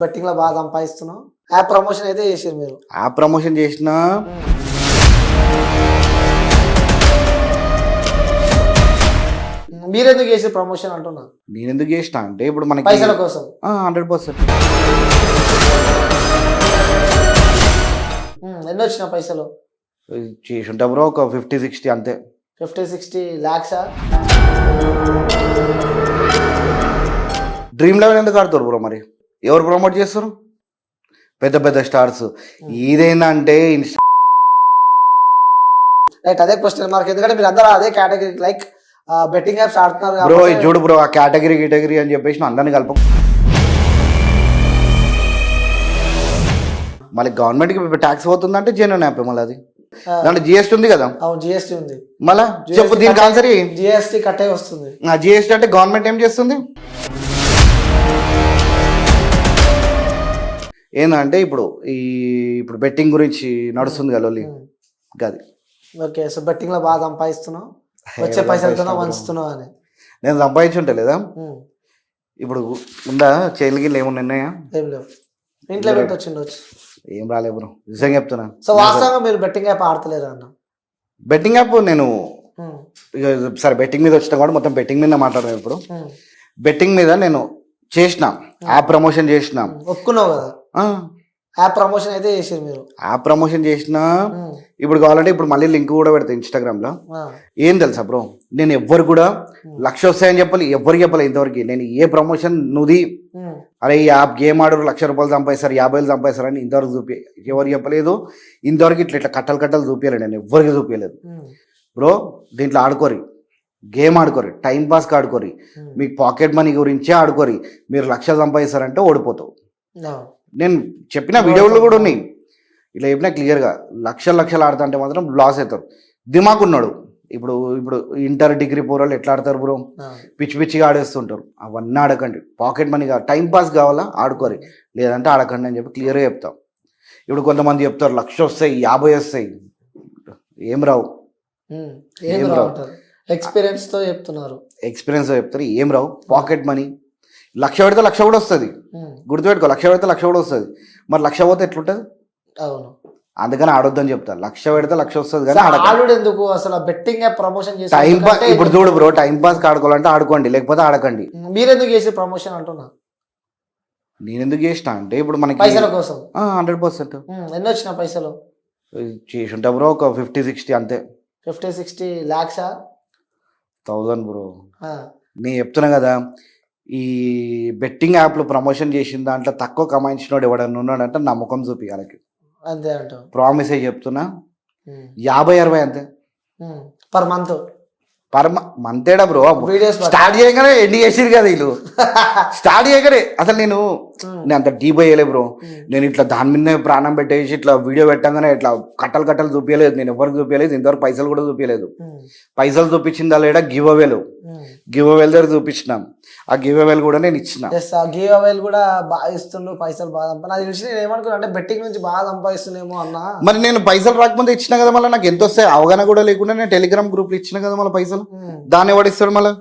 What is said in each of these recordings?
Betting లో బాగా సంపాదిస్తున్నావు. App promotion అయితే చేసారు మీరు. యాప్ ప్రమోషన్ చేసిన మీరెందుకు చేసారు ప్రమోషన్ అంటున్నా? నేను ఎందుకు చేసిన అంటే ఇప్పుడు మనకి పైసల కోసం. 100% ఎన్ని వచ్చిన పైసలు? చేసి ఉంటా బ్రో, ఒక 50-60 అంతే. 50-60 lakhs. డ్రీమ్ లెవెల్ ఎందుకు ఆడుతారు బ్రో? మరి ఎవరు ప్రమోట్ చేస్తారు? పెద్ద పెద్ద స్టార్స్. ఇదేంటంటే రైట్, అదే క్వశ్చన్ మార్క్. ఎందుకంటే మీరు అందరూ అదే కేటగిరీ లైక్ బెట్టింగ్ యాప్స్ ఆడుతున్నారు బ్రో. చూడు బ్రో, ఆ కేటగిరీ అని చెప్పేసి అందరిని కలప. మళ్ళీ గవర్నమెంట్కి ట్యాక్స్ పోతుందంటే జెన్యున్ యాప్ మళ్ళీ అది. దాంట్లో జిఎస్టీ ఉంది కదా. అవును, జిఎస్టీ ఉంది. మళ్ళా చెప్పు దీనికి ఆన్సర్. జిఎస్టీ కట్టే వస్తుంది. జిఎస్టీ అంటే గవర్నమెంట్ ఏం చేస్తుంది? ఏంటంటే ఇప్పుడు బెట్టింగ్ గురించి నడుస్తుంది కదా లొల్లి గది. ఓకే, సో బెట్టింగ్ లో బాగా సంపాదిస్తున్నావు, వచ్చే పైసలతో వంచుతున్నావు అని. నేను సంపాదించుంటా లేదా? ఇప్పుడు ఉందా చేయలికి ఏమున్నా ఉన్నాయా? ఏం లేవు. ఇంట్లో పెట్టొచ్చిండొచ్చు. ఏం రాలే బ్రో, నిజంగా చెప్తున్నా. సో వాస్తవంగా మీరు బెట్టింగ్ యాప్ ఆడతలేరా అన్న? బెట్టింగ్ యాప్ నేను సరే బెట్టింగ్ మీద వచ్చిన కూడా మొత్తం బెట్టింగ్ మీద మాట్లాడదాం. ఇప్పుడు బెట్టింగ్ మీద నేను చేసిన యాప్ ప్రమోషన్ చేసిన. ఒప్పుకున్నావు కదా, యాప్ ప్రమోషన్ అయితే చేసారు మీరు. యాప్ ప్రమోషన్ చేసిన. ఇప్పుడు కావాలంటే ఇప్పుడు మళ్ళీ లింక్ కూడా పెడతా ఇన్స్టాగ్రామ్ లో. ఏం తెలుసా బ్రో, నేను ఎవ్వరు కూడా 1,00,000 వస్తాయని చెప్పాలి, ఎవ్వరికి చెప్పాలి ఇంతవరకు. నేను ఏ ప్రమోషన్ నువ్వుది అరే ఈ యాప్ గేమ్ ఆడరు ₹1,00,000 సంపాదిస్తారు, 50,000 సంపాదిస్తారు అని ఇంతవరకు ఎవరికి చెప్పలేదు. ఇంతవరకు ఇట్లా కట్టలు చూపించలేదు, నేను ఎవ్వరికి చూపించలేదు బ్రో. దీంట్లో ఆడుకోరి, గేమ్ ఆడుకోరి, టైం పాస్కి ఆడుకోరి, మీకు పాకెట్ మనీ గురించే ఆడుకోరి. మీరు 1,00,000 సంపాదిస్తారంటే ఓడిపోతావు. నేను చెప్పిన వీడియోలు కూడా ఉన్నాయి, ఇట్లా చెప్పినా క్లియర్గా. లక్షలు ఆడతా అంటే మాత్రం లాస్ అవుతారు. దిమాగ్ ఉన్నాడు. ఇప్పుడు ఇంటర్ డిగ్రీ పోరాలు ఎట్లా ఆడతారు బ్రో? పిచ్చిగా ఆడేస్తుంటారు. అవన్నీ ఆడకండి. పాకెట్ మనీ కావాలి, టైం పాస్ కావాలా ఆడుకోరి, లేదంటే ఆడకండి అని చెప్పి క్లియర్గా చెప్తాం. ఇప్పుడు కొంతమంది చెప్తారు 1,00,000 వస్తాయి, 50 వస్తాయి. ఏం రావు. ఎక్స్పీరియన్స్ తో చెప్తారు, ఏం రావు. పాకెట్ మనీ 1,00,000 పెడితే 1,00,000 కూడా వస్తుంది. గుర్తుపెట్టుకో, 1,00,000 పెడితే 1,00,000 కూడా వస్తుంది. మరి 1,00,000 పోతే ఎట్లుంటుంది? అవును, అందుకని ఆడొద్దని చెప్తా. 1,00,000 పెడితే 1,00,000 వస్తుంది కానీ ఎందుకు అసలు బెట్టింగ్ యాప్ ప్రమోషన్ చేసి టైం పాస్. ఇప్పుడు చూడు బ్రో, టైం పాస్ ఆడుకోవాలంటే ఆడుకోండి, లేకపోతే ఆడకండి. మీరెందుకు చేసే ప్రమోషన్ అంటున్నా? నేను ఎందుకు చేసిన అంటే ఇప్పుడు మనకి పైసల కోసం. 100%. ఎన్ని వచ్చిన పైసలు? చేసి ఉంటా బ్రో, ఒక 50-60 అంతే. 50-60 lakhs. 1000 బ్రో. నేను చెప్తున్నా కదా, ఈ బెట్టింగ్ యాప్లో ప్రమోషన్ చేసిన దాంట్లో తక్కువ కమాయించినోడు ఎవడన్నా ఉన్నాడంటే నా ముఖం చూపి వాళ్ళకి. అంతే అంటావు? ప్రామిస్ అయ్యి చెప్తున్నా. 50-60 అంతే పర్ మంత్. మంతేడా బ్రో? వీడియోస్ స్టార్ట్ చేయగానే ఎండి చేసిరు కదా వీళ్ళు. స్టార్ట్ చేయగానే అసలు నేను అంత డీప్ అయ్యలే బ్రో. నేను ఇట్లా దాని మీద ప్రాణం పెట్టేసి ఇట్లా వీడియో పెట్టగానే ఇట్లా కట్టలు చూపించలేదు. నేను ఎవరికి చూపించలేదు, ఇంతవరకు పైసలు కూడా చూపించలేదు. పైసలు చూపించిందా లేడా? గివ్ అవేలు దగ్గర చూపించినాం. ఆ గివ్ అవేలు కూడా నేను ఇచ్చిన. గివ్ అవేలు కూడా బాగా ఇస్తుండ్రు, పైసలు బాగా నాకు తెలిసి. నేను ఏమనుకున్నా అంటే బెట్టింగ్ నుంచి బాగా సంపాదిస్తున్నామో అన్న. మరి నేను పైసలు రాకముందే ఇచ్చిన కదా, మళ్ళీ నాకు ఎంత వస్తాయి అవగాహన కూడా లేకుండా నేను టెలిగ్రామ్ గ్రూప్ లో ఇచ్చిన కదా మళ్ళీ పైసలు. దాన్ని ఎవడిస్తాడు మళ్ళీ?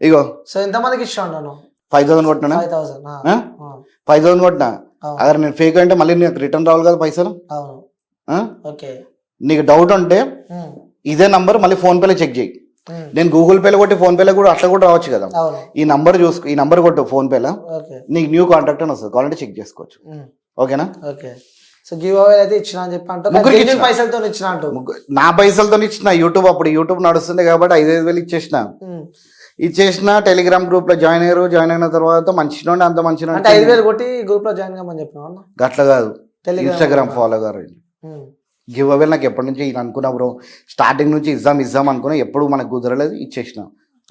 ఇగో. సో ఎంతమందికి ఇచ్చాను? 5,000 కొట్టినా. 5,000 కొట్టినా. అదే నేను ఫేక్ అంటే మళ్ళీ నీకు రిటర్న్ రావాలి కదా పైసలు. నీకు డౌట్ ఉంటే ఇదే నంబర్ మళ్ళీ ఫోన్ పేలో చెక్ చేయి. నేను గూగుల్ పేలో కొట్టి ఫోన్ పేలో కూడా అట్లా కూడా రావచ్చు కదా. ఈ నంబర్ చూసుకో, ఈ నంబర్ కొట్టు ఫోన్ పేలో, నీకు న్యూ కాంటాక్ట్ అని వస్తుంది. కావాలంటే చెక్ చేసుకోవచ్చు. ఓకేనా? సో గివ్ అవే అయితే ఇచ్చిన అని చెప్పి అంటే పైసలతో ఇచ్చిన అంటూ. నా పైసలతో ఇచ్చిన. యూట్యూబ్ అప్పుడు యూట్యూబ్ నడుస్తుంది కాబట్టి 5,000 ఇచ్చేసిన. టెలిగ్రామ్ గ్రూప్ లో జాయిన్ అయ్యారు. జాయిన్ అయిన తర్వాత మంచిగా అంత మంచిగా 5,000 కొట్టి గ్రూప్ లో జాయిన్ కామని చెప్పిన. అట్లా కాదు, ఇన్స్టాగ్రామ్ ఫాలో గారు. గివ్ అవే నాకు ఎప్పటి నుంచి అనుకున్నా బ్రో, స్టార్టింగ్ నుంచి ఇద్దాం అనుకున్నా, ఎప్పుడు మనకు కుదరలేదు, ఇచ్చేసిన.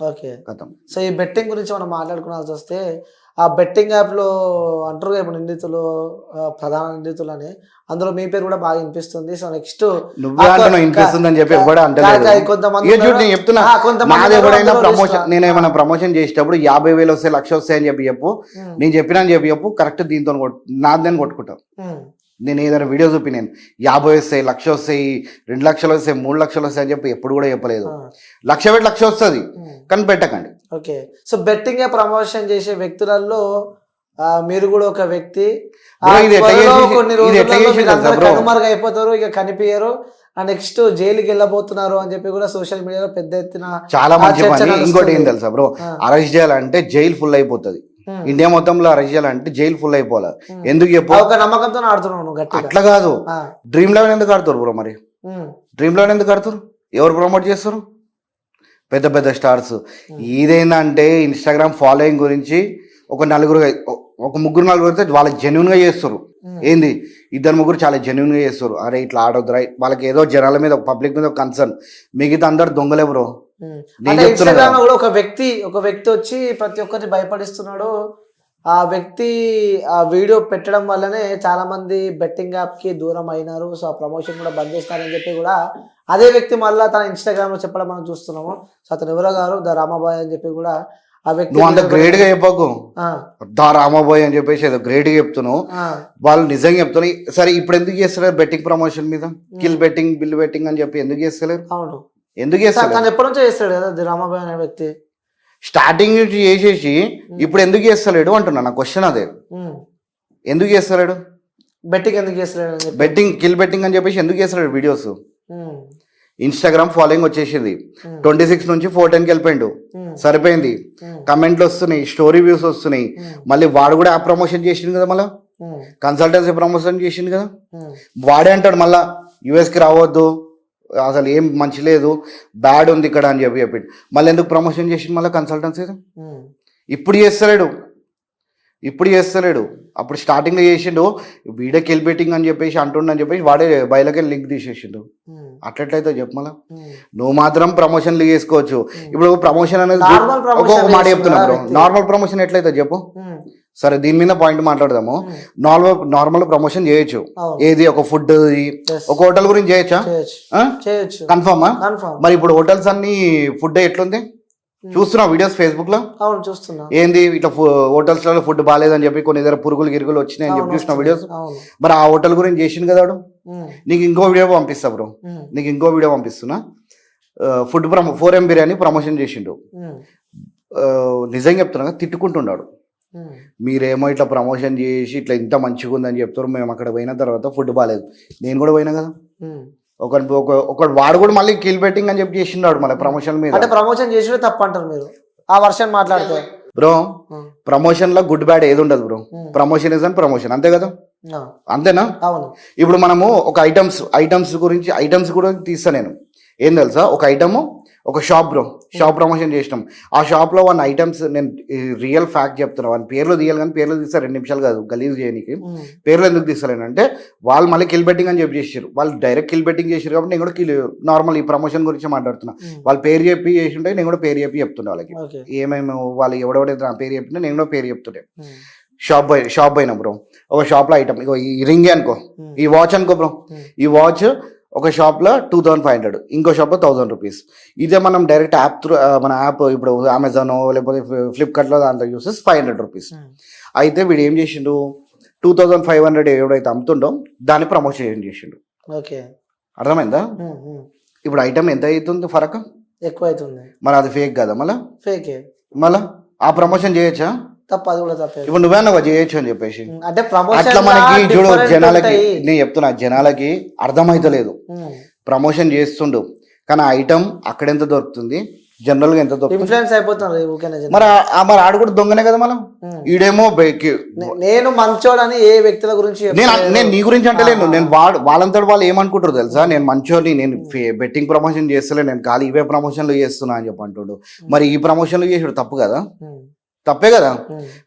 ఓకే, సో ఈ బెట్టింగ్ గురించి మనం మాట్లాడుకోవాల్సి వస్తే, ఆ బెట్టింగ్ యాప్ లో అంటారు ఇప్పుడు నిందితులు, ప్రధాన నిందితులు అని, అందులో మీ పేరు కూడా బాగా వినిపిస్తుంది. సో నెక్స్ట్ నేను ఏమైనా ప్రమోషన్ చేసేటప్పుడు 50,000 వస్తాయి, 1,00,000 వస్తాయని చెప్పు. నేను చెప్పినా అని చెప్పు. కరెక్ట్ దీంతో నాదని కొట్టుకుంటాను. నేను ఏదైనా వీడియో చూపి నేను 50 వస్తాయి, 1,00,000 వస్తాయి, 2,00,000 వస్తాయి, 3,00,000 వస్తాయి అని చెప్పి ఎప్పుడు కూడా చెప్పలేదు. 1,00,000 పెట్టి 1,00,000 వస్తుంది కానీ పెట్టకండి. ఓకే, సో బెట్టింగ్ ప్రమోషన్ చేసే వ్యక్తులలో మీరు కూడా ఒక వ్యక్తి Bro, ఇది ఎట్లా త్వరలో చేసి- కొన్ని ఇది ఎట్లా రోజుల్లో చేసి మీరు అందరూ తెలుసా bro? కనుమరుగు అయిపోతారు, ఇక కనిపించరు, నెక్స్ట్ జైలుకి వెళ్ళబోతున్నారు అని చెప్పి కూడా సోషల్ మీడియాలో పెద్ద ఎత్తున చాలా మంచి చర్చ పని. ఇంకోటి ఏం నడుస్తుంది. తెలుసా బ్రో, ఆ. అరెస్ట్ చేయాలంటే జైలు ఫుల్ అయిపోతుంది. ఉమ్. ఇండియా మొత్తంలో అరెస్ట్ చేయాలంటే జైలు ఫుల్ అయిపోవాలి. ఎందుకు చెప్పు? ఒక నమ్మకంతో ఆడుతున్నావు నువ్వు గట్టిగా. అట్లా కాదు, ఆ. డ్రీమ్ లెవెన్ ఎందుకు ఆడుతారు బ్రో? మరి ఉమ్. డ్రీమ్ లెవెన్ ఎందుకు ఆడుతారు? ఎవరు ప్రమోట్ చేస్తారు? పెద్ద పెద్ద స్టార్స్. ఇదేంటంటే ఇన్స్టాగ్రామ్ ఫాలోయింగ్ గురించి ఒక నలుగురు, ఒక ముగ్గురు నలుగురు అయితే వాళ్ళకి జెన్యున్ గా చేస్తారు. ఏంది, ఇద్దరు ముగ్గురు చాలా జెన్యున్ గా చేస్తారు. అరే ఇట్లా ఆడొద్దురా, వాళ్ళకి ఏదో జనాల మీద పబ్లిక్ మీద కన్సర్న్. మిగతా అందరు దొంగలే బ్రో. నేను అంటే చెప్తున్నా ఇన్స్టాగ్రామ్ కదా. కూడా ఒక వ్యక్తి వచ్చి ప్రతి ఒక్కరిని భయపడిస్తున్నాడు. ఆ వ్యక్తి ఆ వీడియో పెట్టడం వల్లనే చాలా మంది బెట్టింగ్ యాప్ కి దూరం అయినారు. సో ఆ ప్రమోషన్ కూడా బంద్ చేస్తారని చెప్పి కూడా అదే వ్యక్తి మళ్ళీ తన ఇన్స్టాగ్రామ్ లో చెప్పడం మనం చూస్తున్నాము. సో అతను ఎవరో గారు ద రామాబాయ్ అని చెప్పి కూడా ఆ వ్యక్తి నువ్వు అంత గ్రేట్ గా చెప్పకు, ఆ, దా రామాబోయ్ అని చెప్పేసి ఏదో గ్రేట్ గా చెప్తున్నావు. ఆ, వాళ్ళు నిజంగా చెప్తున్నాయి. సరే ఇప్పుడు ఎందుకు చేస్తలేరు బెట్టింగ్ ప్రమోషన్ మీద? కిల్ బెట్టింగ్, బిల్ బెట్టింగ్ అని చెప్పి ఎందుకు చేస్తలేరు? అవును. ఎందుకు చేస్తలేరు? తను ఎప్పటి నుంచో చేస్తాడు కదా ది రామాబాయ్ అనే వ్యక్తి. స్టార్టింగ్ నుంచి చేసేసి ఇప్పుడు ఎందుకు చేస్తలేడు అంటున్నా. నా క్వశ్చన్ అదే, ఎందుకు చేస్తలేడు? బెట్టింగ్ ఎందుకు చేస్తాడు అని చెప్పి. బెట్టింగ్, కిల్ బెట్టింగ్ అని చెప్పేసి ఎందుకు చేస్తలేడు వీడియోస్? ఉమ్, ఇన్స్టాగ్రామ్ ఫాలోయింగ్ వచ్చేసింది. 26 నుంచి 410కి వెళ్ళిపోయిండు. సరిపోయింది. కమెంట్లు వస్తున్నాయి, స్టోరీ వ్యూస్ వస్తున్నాయి. మళ్ళీ వాడు కూడా యాప్ ప్రమోషన్ చేసిండు కదా, మళ్ళీ ఉమ్, కన్సల్టెన్సీ ప్రమోషన్ చేసిండు కదా. ఉమ్, వాడే అంటాడు మళ్ళా యుఎస్కి రావద్దు, అసలు ఏం మంచి లేదు, బ్యాడ్ ఉంది ఇక్కడ అని చెప్పి చెప్పిండు. మళ్ళీ ఎందుకు ప్రమోషన్ చేసిండు మళ్ళీ కన్సల్టెన్సీ? ఉమ్, ఇప్పుడు చేస్తలేడు. అప్పుడు స్టార్టింగ్లో చేసిండు, వీడియోకి వెళ్ళి బెట్టింగ్ అని చెప్పేసి అంటుండని చెప్పేసి వాడే బయలకి లింక్ తీసేసిండు. ఉమ్, అట్లట్లయితే చెప్పు మళ్ళా. ఉమ్. నువ్వు మాత్రం ప్రమోషన్లు చేసుకోవచ్చు. ఇప్పుడు ప్రమోషన్ అనేది Normal promotion ఒక్కొక్క మాట చెప్తున్నా బ్రో. చేస్తున్నా నార్మల్ ప్రమోషన్ ఎట్లయితే చెప్పు. ఉమ్, సరే దీని మీద పాయింట్ మాట్లాడదాము. నార్మల్ ప్రమోషన్ చేయొచ్చు. అవును. ఏది, ఒక ఫుడ్, Yes. ఒక హోటల్ గురించి చేయొచ్చా? చేయొచ్చు. కన్ఫర్మా? కన్ఫర్మ్. మరి ఇప్పుడు హోటల్స్ అన్ని ఫుడ్ ఎట్లుంది చూస్తున్నావు వీడియోస్ ఫేస్బుక్ లో? అవును చూస్తున్నా. ఏంది ఇట్లా హోటల్స్ లో ఫుడ్ బాగాలేదని చెప్పి కొన్ని దగ్గర పురుగులు గిరుగులు వచ్చినాయని చెప్పి చూసిన వీడియోస్. అవును. మరి ఆ హోటల్ గురించి చేసింది కదా వాడు. ఉమ్, నీకు ఇంకో వీడియో పంపిస్తా బ్రో, ఉమ్, నీకు ఇంకో వీడియో పంపిస్తున్నా. ఫుడ్ 4M బిర్యానీ ప్రమోషన్ చేసిండు. ఉమ్, నిజంగా చెప్తున్నా, తిట్టుకుంటున్నాడు. ఉమ్, మీరేమో ఇట్లా ప్రమోషన్ చేసి ఇట్లా ఇంత మంచిగా ఉందని చెప్తారు, మేము అక్కడ పోయిన తర్వాత ఫుడ్ బాగాలేదు. నేను కూడా పోయినా కదా. ఉమ్. ఒక వాడు కూడా మళ్ళీ కిల్ బెట్టింగ్ అని చెప్పి చేసిండాడు మళ్ళీ ప్రమోషన్ మీద. అంటే ప్రమోషన్ చేసి తప్పు అంటారు మీరు ఆ వర్షన్ మాట్లాడితే. బ్రో ఉమ్, ప్రమోషన్ లో గుడ్ బ్యాడ్ ఏది ఉండదు బ్రో. Hmm. ప్రమోషన్ ఇస్ అని ప్రమోషన్, అంతే కదా? ఆ, అంతేనా? అవును. ఇప్పుడు మనము ఒక ఐటమ్స్ గురించి కూడా తీస్తా నేను. ఏం తెలుసా, ఒక ఐటమ్, ఒక షాప్ బ్రో, షాప్ ప్రమోషన్ చేసినాం. ఆ షాప్ లో 1 ఐటమ్స్, నేను రియల్ ఫ్యాక్ట్ చెప్తున్నా, 1 పేర్లు తీయాలి కానీ పేర్లు తీస్తే 2 నిమిషాలు కాదు గలీజ్ చేయడానికి. ఉమ్, పేర్లు ఎందుకు తీస్తలేను అంటే, వాళ్ళు మళ్ళీ కిల్ బెట్టింగ్ అని చెప్పి చేసారు. వాళ్ళు డైరెక్ట్ కిల్ బెట్టింగ్ చేసారు కాబట్టి నేను కూడా నార్మల్ ఈ ప్రమోషన్ గురించి మాట్లాడుతున్నా. ఉమ్, వాళ్ళు పేరు చెప్పి చేసి ఉంటే నేను కూడా పేరు చెప్పి చెప్తుండే వాళ్ళకి. ఓకే. ఏమేమి వాళ్ళు ఎవడెవడైతే నా పేరు చెప్తుంటే నేను కూడా పేరు చెప్తుండే. ఉమ్, షాప్ పోయినా బ్రో, ఒక షాప్లో ఐటమ్, ఇగో ఈ రింగ్ అనుకో, ఈ వాచ్ అనుకో బ్రో. ఈ వాచ్ ఒక షాప్లో 2500, ఇంకో షాప్లో 1000 రూపీస్. ఇదే మనం డైరెక్ట్ యాప్ త్రూ, మన యాప్ ఇప్పుడు అమెజాన్ లేకపోతే ఫ్లిప్కార్ట్లో దాంట్లో చూస్తే 500 రూపీస్. ఉమ్, అయితే వీడు ఏం చేసిండు, 2500 ఎవడైతే అమ్ముతుండో దాన్ని ప్రమోషన్ చేసిండు. ఓకే. అర్థమైందా? ఉమ్, ఉమ్. ఇప్పుడు ఐటమ్ ఎంత అవుతుంది ఫరక్? ఎక్కువ అవుతుంది. మరి అది ఫేక్ కదా మళ్ళా? ఫేకే. మళ్ళా ఆ ప్రమోషన్ చేయొచ్చా? తప్పు, అది కూడా తప్పే. ఇప్పుడు నువ్వేనా చేయొచ్చు అని చెప్పేసి. అంటే ప్రమోషన్ అట్లా మనకి చూడు, different జనాలకి ఉంటాయి. నేను చెప్తున్నా, జనాలకి అర్థమైతలేదు. ఉమ్. ప్రమోషన్ చేస్తుండు కానీ ఐటమ్ అక్కడెంత దొరుకుతుంది, జనరల్ గా ఎంత దొరుకుతుంది? ఇన్ఫ్లుయెన్స్ అయిపోతున్నారు ఊరికేనే జనం. మరి ఆడు కూడా దొంగనే కదా మళ్ళీ. ఉమ్. ఈడేమో నేను మంచోడని ఏ వ్యక్తుల గురించి నేను నీ గురించి అంటలేను. నేను వాళ్ళంతటి వాళ్ళు ఏమనుకుంటారు తెలుసా, నేను మంచోని, నేను బెట్టింగ్ ప్రమోషన్ చేస్తలే, నేను ఖాళీ ఇవే ప్రమోషన్లు చేస్తున్నా అని చెప్పి అంటుండు. మరి ఈ ప్రమోషన్లు చేసాడు తప్పు కదా? తప్పే కదా.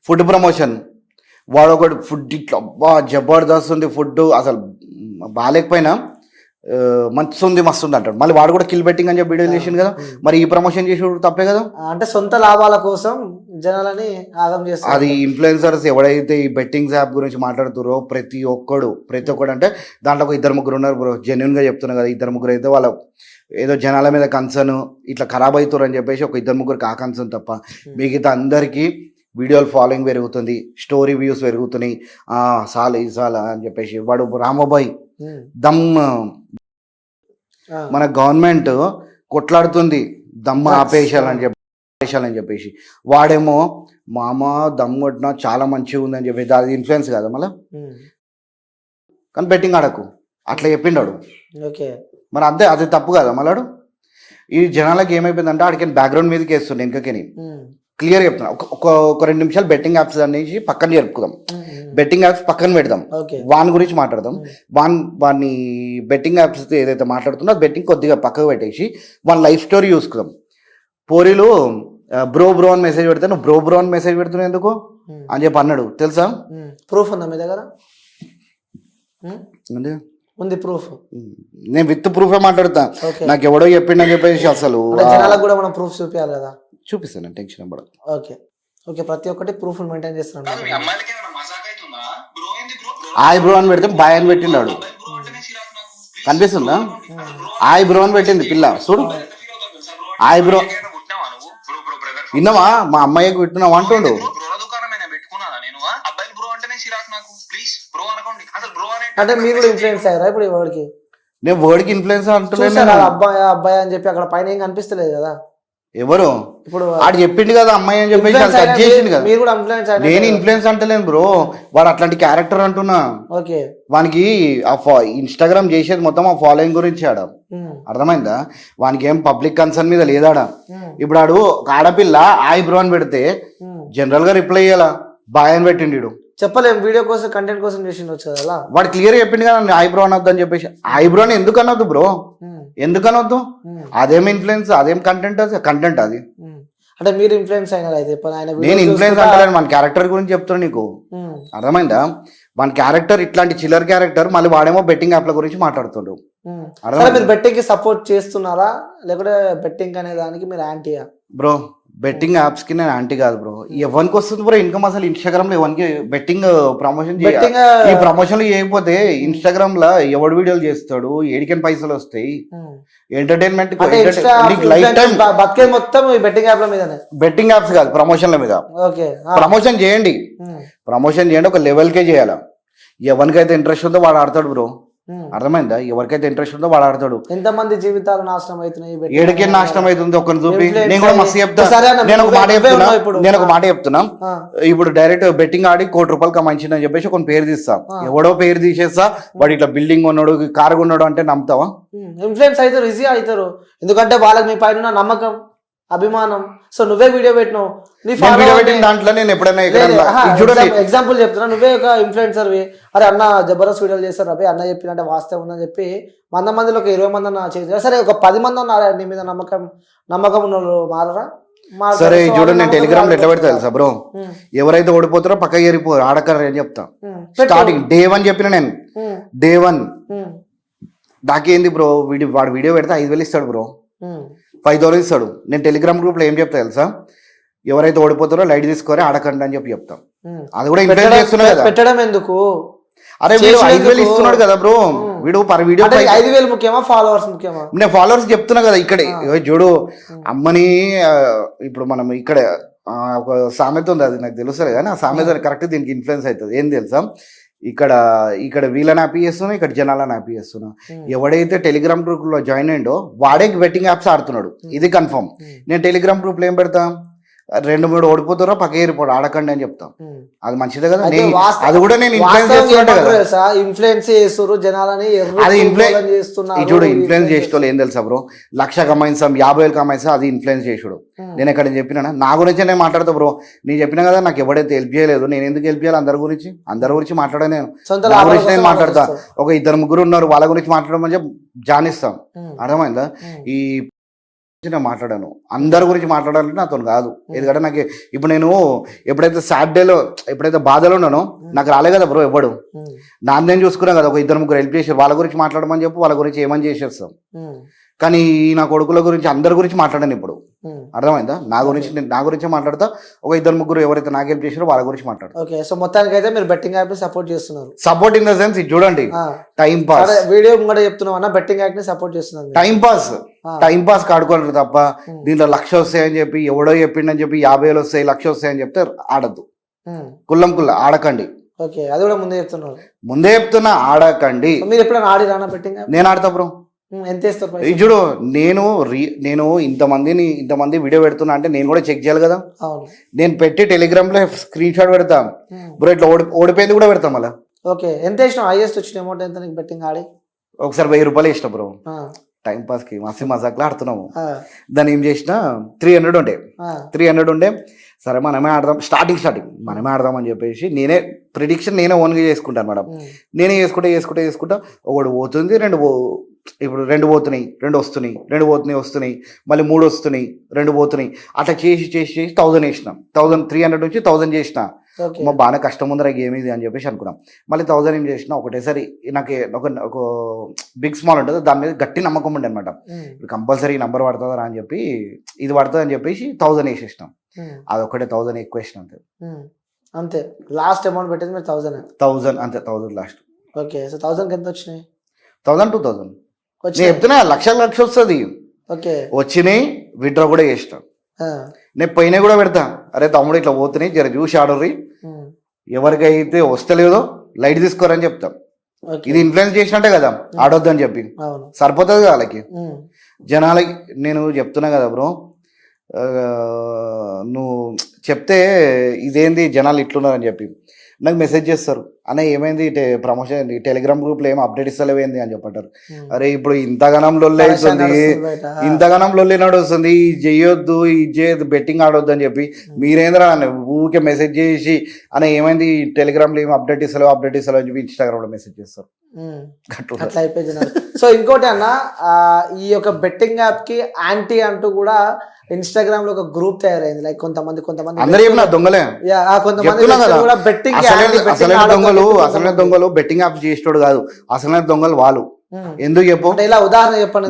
ఫుడ్ ప్రమోషన్, వాడు ఒకటి ఫుడ్ ఇట్లా అబ్బా జబర్దస్త్ ఉంది ఫుడ్, అసలు బాగాలేకపోయినా మంచి ఉంది మస్తు ఉంది అంటాడు. మళ్ళీ వాడు కూడా కిల్ బెట్టింగ్ అని చెప్పి వీడియో చేసిండు కదా. మరి ఈ ప్రమోషన్ చేసి తప్పే కదా. అంటే సొంత లాభాల కోసం జనాలని ఆగం చేస్తారు. అది ఇన్ఫ్లుయెన్సర్స్ ఎవడైతే ఈ బెట్టింగ్స్ యాప్ గురించి మాట్లాడుతారో ప్రతి ఒక్కడు అంటే దాంట్లో ఒక 2-3 ఉన్నారు బ్రో. జెన్యున్ గా చెప్తున్నా కదా, 2-3 అయితే వాళ్ళ ఏదో జనాల మీద కన్సర్న్ ఇట్లా ఖరాబ్ అవుతారు అని చెప్పేసి ఒక 2-3 ఆ కన్సర్న్ తప్ప మిగతా అందరికీ వీడియోలు ఫాలోయింగ్ పెరుగుతుంది, స్టోరీ వ్యూస్ పెరుగుతున్నాయి. సాల అని చెప్పేసి వాడు రామబాయ్ దమ్, మన గవర్నమెంట్ కొట్లాడుతుంది దమ్ ఆపేయాలని చెప్పి. అని చెప్పేసి వాడేమో మామ దమ్ కొట్టినా చాలా మంచిగా ఉందని చెప్పేసి అది ఇన్ఫ్లుయెన్స్ కదా మళ్ళీ. కానీ బెట్టింగ్ ఆడకు అట్లా చెప్పిండాడు. ఓకే మరి అంతే అది తప్పు కదా మళ్ళాడు. ఈ జనాలకి ఏమైపోయిందంటే ఆడికి బ్యాక్గ్రౌండ్ మీదకి వేస్తుండే వెనకని క్లియర్ చెప్తున్నా. ఒక 2 నిమిషాలు బెట్టింగ్ యాప్స్ అనేసి పక్కన జరుపుకుందాం, బెట్టింగ్ యాప్స్ పక్కన పెడదాం, వాని గురించి మాట్లాడదాం. వాడిని బెట్టింగ్ యాప్స్ ఏదైతే మాట్లాడుతుందో బెట్టింగ్ కొద్దిగా పక్కకు పెట్టేసి వాళ్ళ లైఫ్ స్టోరీ చూసుకుందాం. పోరీలు బ్రో బ్రో అని మెసేజ్ పెడితే నువ్వు బ్రో అని మెసేజ్ పెడుతున్నావు ఎందుకు అని చెప్పి అన్నాడు తెలుసా. ప్రూఫ్ ఉందా మీ దగ్గర? ఉంది ప్రూఫ్. నేను విత్ ప్రూఫే మాట్లాడతా. నాకు ఎవడో చెప్పిండని చెప్పేసి అసలు జనాలకు కూడా మనం ప్రూఫ్ చూపించాలి కదా. చూపిస్తాను, టెన్షన్ పడదు. ఓకే ఓకే ప్రతి ఒక్కటి ప్రూఫ్ మెయింటైన్ చేస్తున్నాను. ఆయ్ బ్రో అని పెడితే బాయ్ అని పెట్టినాడు కనిపిస్తుందా. ఆయ్ బ్రో అని పెట్టింది పిల్ల చూడు. ఆయ్ బ్రో విన్నావా మా అమ్మాయికి పెట్టినావు అంటుండు. అంటే మీరు కూడా ఇన్ఫ్లుయెన్స్ అయ్యారా ఇప్పుడు వాడికి? నేను వర్డ్కి ఇన్ఫ్లుయెన్స్ అంటున్నాను. అబ్బాయి అబ్బాయి అని చెప్పి అక్కడ పైన ఏం కనిపిస్తలేదు కదా. ఎవరు ఇప్పుడు ఆడు చెప్పిండు కదా అమ్మాయి అని చెప్పేసి చేసిండు కదా. మీరు కూడా ఇన్ఫ్లుయెన్స్ అయ్యారు. నేను ఇన్ఫ్లుయెన్స్ అంటలేను బ్రో, వాడు అట్లాంటి క్యారెక్టర్ అంటున్నా. ఓకే వానికి ఆ ఇన్స్టాగ్రామ్ చేసేది మొత్తం ఆ ఫాలోయింగ్ గురించి ఆడ అర్థమైందా. వానికి ఏం పబ్లిక్ కన్సర్న్ మీద లేదాడ. ఇప్పుడు ఆడు ఒక ఆడపిల్ల ఆయ్ బ్రో అని పెడితే జనరల్ గా రిప్లై ఇయ్యాలా బాయ్ అని పెట్టిండు. చెప్పలేం, వీడియో కోసం కంటెంట్ కోసం చేసిండొచ్చు కదా. వాడు క్లియర్ చెప్పిండు కదా ఐబ్రో అనొద్దు అని చెప్పేసి. ఐబ్రో అని ఎందుకు అనొద్దు బ్రో, ఎందుకు అనొద్దు? అదేం ఇన్ఫ్లుయెన్స్, అదేం కంటెంట్, కంటెంట్ అది. అంటే మీరు ఇన్ఫ్లుయెన్స్ అయినారు అయితే. నేను ఇన్ఫ్లుయెన్స్ అంటలేను, మన క్యారెక్టర్ గురించి చెప్తున్నా నీకు అర్థమైందా. మన క్యారెక్టర్ ఇట్లాంటి చిల్లర్ క్యారెక్టర్, మళ్ళీ వాడేమో బెట్టింగ్ యాప్ల గురించి మాట్లాడుతుండు. మీరు బెట్టింగ్ కి సపోర్ట్ చేస్తున్నారా లేకపోతే బెట్టింగ్ అనే దానికి మీరు యాంటీయా? బ్రో బెట్టింగ్ యాప్స్ కి నేను యాంటీ కాదు బ్రో. ఎవరికి వస్తుంది బ్రో ఇన్కమ్ అసలు ఇన్స్టాగ్రామ్ లో? ఎవరికి బెట్టింగ్ ప్రమోషన్ ఈ ప్రమోషన్లు చేయకపోతే ఇన్స్టాగ్రామ్ లో ఎవడు వీడియోలు చేస్తాడు, ఏడికని పైసలు వస్తాయి. ఎంటర్టైన్మెంట్ లైఫ్ టైం బతికే మొత్తం బెట్టింగ్ యాప్ల మీదనే. బెట్టింగ్ యాప్స్ కాదు, ప్రమోషన్ల మీద. ప్రమోషన్ చేయండి, ప్రమోషన్ చేయండి, ఒక లెవెల్కే చేయాలి. ఎవరికైతే ఇంట్రెస్ట్ ఉందో వాడు ఆడతాడు బ్రో, అర్థమైందా. ఎవరికైతే ఇంట్రెస్ట్ ఉందో వాడు ఆడతాడు. ఎంతమంది జీవితాలు నాశనం అవుతున్నాయి, ఏడికే నాశనం అవుతుంది ఒకరిని చూపి. నేను కూడా మస్తు చెప్తా, నేను ఒక మాట చెప్తున్నా. ఇప్పుడు డైరెక్ట్ బెట్టింగ్ ఆడి ₹1,00,00,000 కమాయించిందని చెప్పేసి ఒక పేరు తీస్తా, ఎవడో పేరు తీసేస్తా, వాడు ఇట్లా బిల్డింగ్ ఉన్నాడు కారు కొన్నాడు అంటే నమ్ముతావా? ఇన్ఫ్లుయెన్స్ అవుతారు, ఈజీ అవుతారు. ఎందుకంటే వాళ్ళకి మీ పైన నమ్మకం, అభిమానం. సో నువ్వే వీడియో పెట్టినావు, దాంట్లో నేను ఎప్పుడైనా ఎగ్జాంపుల్ చెప్తున్నా, నువ్వే ఒక ఇన్ఫ్లుయెన్సర్. అరే అన్న జబర్దస్త్ వీడియోలు చేస్తారు అబ్బాయి, అన్న చెప్పినట్టే వాస్తవం ఉందని చెప్పి 100 మందిలో ఒక 20 మంది అన్న చేసి, సరే ఒక 10 మంది అన్నారు నీ మీద నమ్మకం ఉన్న వాళ్ళు మారరా? సరే చూడండి, నేను టెలిగ్రామ్ లో ఎట్లా పెడతా తెలుసా బ్రో, ఎవరైతే ఓడిపోతారో పక్క ఏరిపోరు ఆడకర్ర అని చెప్తా. స్టార్టింగ్ డే 1 చెప్పిన నేను, డే 1 నాకేంది బ్రో, వాడు వీడియో పెడితే 5,000 ఇస్తాడు బ్రో, 5,000 ఇస్తాడు. నేను టెలిగ్రామ్ గ్రూప్ లో ఏం చెప్తా తెలుసా, ఎవరైతే ఓడిపోతారో లైట్ తీసుకోరే ఆడకండి అని చెప్పి చెప్తాం. అది కూడా ఇన్ఫ్లుయెన్స్ చేస్తున్నా కదా. పెట్టడం ఎందుకు? అరే వీడు 5,000 ఇస్తున్నాడు కదా బ్రో, వీడు పర్ వీడియో 5,000 ముఖ్యమా ఫాలోవర్స్ ముఖ్యమా? నేను ఫాలోవర్స్ చెప్తున్నా కదా. ఇక్కడే చూడు అమ్మని, ఇప్పుడు మనం ఇక్కడ ఒక సామెత ఉంది, అది నాకు తెలుస్తుంది కానీ ఆ సామెత కరెక్ట్ దీనికి ఇన్ఫ్లుయెన్స్ అవుతుంది. ఏం తెలుసా, ఇక్కడ వీళ్ళని హ్యాపీ చేస్తున్నా, ఇక్కడ జనాలను హ్యాపీ చేస్తున్నా. ఎవడైతే టెలిగ్రామ్ గ్రూప్ లో జాయిన్ అయ్యిండో వాడే బెట్టింగ్ యాప్స్ ఆడుతున్నాడు, ఇది కన్ఫర్మ్. నేను టెలిగ్రామ్ గ్రూప్ లో ఏం పెడతా, 2-3 ఓడిపోతారో పక్క ఏరిపోడు ఆడకండి అని చెప్తాం. అది మంచిదే కదా. అది కూడా నేను ఇన్ఫ్లుయెన్స్ చేస్తారు జనాలని. అది చూడు ఇన్ఫ్లుయెన్స్ చేసేటోళ్ళు ఏం తెలుసా బ్రో, 1,00,000 కమాయిస్తాం, 50,000 కమాయిస్తాం, అది ఇన్ఫ్లుయెన్స్ చేసుడు. నేను ఎక్కడ చెప్పినా నా గురించి నేను మాట్లాడతా బ్రో. నేను చెప్పినా కదా, నాకు ఎవడైతే హెల్ప్ చేయలేదు, నేను ఎందుకు హెల్ప్ చేయాలి? అందరి గురించి మాట్లాడా, నేను నా గురించి నేను మాట్లాడతా. ఒక 2-3 ఉన్నారు, వాళ్ళ గురించి మాట్లాడమని చెప్పి జానిస్తాం, అర్థమైందా. ఈ మాట్లాడాను, అందరి గురించి మాట్లాడాలంటే నాతో కాదు. ఎందుకంటే నాకు ఇప్పుడు నేను ఎప్పుడైతే సాటర్డేలో ఎప్పుడైతే బాధలో ఉన్నానో నాకు రాలే కదా బ్రో ఎవడు, నేను చూసుకున్నా కదా. ఒక 2-3 హెల్ప్ చేశారు, వాళ్ళ గురించి మాట్లాడమని చెప్పి వాళ్ళ గురించి ఏమని చేసేస్తాం. కానీ నా కొడుకుల గురించి అందరి గురించి మాట్లాడాను ఇప్పుడు, అర్థమైందా. నా గురించి మాట్లాడతా. ఒక 2-3 ఎవరైతే నాకు హెల్ప్ చేశారో వాళ్ళ గురించి మాట్లాడతా. ఓకే, సో మొత్తానికి అయితే మీరు బెట్టింగ్ యాప్ ని సపోర్ట్ చేస్తున్నారు. సపోర్ట్ ఇన్ ద సెన్స్ ఇది చూడండి, టైం పాస్. వీడియో కూడా చెప్తున్నావు అన్న, బెట్టింగ్ యాప్ ని సపోర్ట్ చేస్తున్నారు. టైం పాస్ కాడుకోలేరు తప్ప దీంట్లో 1,00,000 వస్తాయని చెప్పి ఎవడో చెప్పిండని చెప్పి 50,000 వస్తాయి 1,00,000 వస్తాయని చెప్తే ఆడద్దు. కుల్ల ఆడకండి. ఓకే, అది కూడా ముందే చెప్తున్నారు. ముందే చెప్తున్నా, ఆడకండి. మీరు ఎప్పుడైనా ఆడిరా బెట్టింగ్? నేను ఆడతా బ్రో. ఎంత ఇస్తారు ఇది పైసలు? చూడు, నేను ఇంతమంది వీడియో పెడుతున్నా అంటే నేను కూడా చెక్ చేయాలి కదా. అవును. నేను పెట్టి టెలిగ్రామ్ లో స్క్రీన్ షాట్ పెడతా బ్రో, ఇట్లా ఓడిపోయింది కూడా పెడతాం మళ్ళీ. ఓకే, ఎంత వేసినావు? హైయెస్ట్ వచ్చిన అమౌంట్ ఎంత నీకు బెట్టింగ్ ఆడి? ఒకసారి 1000 రూపాయలు వేసిన బ్రో, ఆ, టైం పాస్ కి మస్తు మజాక్లో ఆడుతున్నాము. ఆ, దాన్ని ఏం చేసిన 300 ఉండే, ఆ, 300 ఉండే. సరే మనమే ఆడదాం, స్టార్టింగ్ మనమే ఆడదాం అని చెప్పేసి నేనే ప్రిడిక్షన్ నేనే ఓన్గా చేసుకుంటాను మేడం. నేనే చేసుకుంటా ఒకటి పోతుంది, ఇప్పుడు 2 పోతున్నాయి, 2 వస్తున్నాయి, 2 వస్తున్నాయి, మళ్ళీ 3 వస్తున్నాయి, 2 పోతున్నాయి. అట్లా చేసి 1000 వేసిన, 1300 నుంచి 1000 చేసిన. ఓకే. మా బాగా కష్టం ఉందిరా గేమ్ ఇది అని చెప్పేసి అనుకున్నాం. మళ్ళీ 1000 ఏం చేసిన, ఒకటేసారి నాకు ఒక బిగ్ స్మాల్ ఉంటుంది, దాని మీద గట్టి నమ్మకం ఉండే అనమాట. ఇప్పుడు కంపల్సరీ నంబర్ పడుతుందా అని చెప్పి, ఇది పడుతుంది అని చెప్పేసి 1000 వేసేసినాం. అదొకటే 1000 ఎక్కువ వేసిన అంతే. అంతే లాస్ట్ అమౌంట్ పెట్టేది మీరు 1000? 1000 అంతే, 1000 లాస్ట్. ఓకే, సో 1000కి ఎంత వచ్చినాయి? 2000 నేను చెప్తున్నా, లక్ష వస్తుంది. ఓకే, వచ్చినాయి, విత్డ్రా కూడా చేసిన. నేను పైన కూడా పెడతా, అరే తమ్ముడు ఇట్లా పోతున్నాయి, జర చూసి ఆడర్రి, ఎవరికైతే వస్తలేదో లైట్ తీసుకోరని చెప్తాం. ఇది ఇన్ఫ్లుయెన్స్ చేసినట్టే కదా ఆడొద్దు అని చెప్పి, సరిపోతుంది కదా వాళ్ళకి. జనాలకి నేను చెప్తున్నా కదా బ్రో, నువ్వు చెప్తే ఇదేంది జనాలు ఇట్లున్నారని చెప్పి నాకు మెసేజ్ చేస్తారు, అన్న ఏమైంది ప్రమోషన్ టెలిగ్రామ్ గ్రూప్లో ఏం అప్డేట్ ఇస్తలేవేంది అని చెప్పంటారు. అరే ఇప్పుడు ఇంతగానం లొల్లి అవుతుంది, ఇంతగానం లొల్లి నడుస్తుంది, ఇది చేయొద్దు, ఇది చేయొద్దు, బెట్టింగ్ ఆడొద్దు అని చెప్పి మీరేంద్రా ఊరికే మెసేజ్ చేసి అన్న ఏమైంది టెలిగ్రామ్లో ఏం అప్డేట్ ఇస్తలేవు అని చెప్పి ఇన్స్టాగ్రామ్లో మెసేజ్ చేస్తారు. అట్లా అయిపోయింది. సో ఇంకోటి అన్న, ఈ యొక్క బెట్టింగ్ యాప్ కి యాంటీ అంటూ కూడా ఇన్స్టాగ్రామ్ లో ఒక గ్రూప్ తయారైంది. లైక్ కొంతమంది దొంగలే, అసలైన దొంగలు బెట్టింగ్ యాప్ చేసేటోడు కాదు, అసలైన దొంగలు వాళ్ళు. ఎందుకు చెప్పు, ఇలా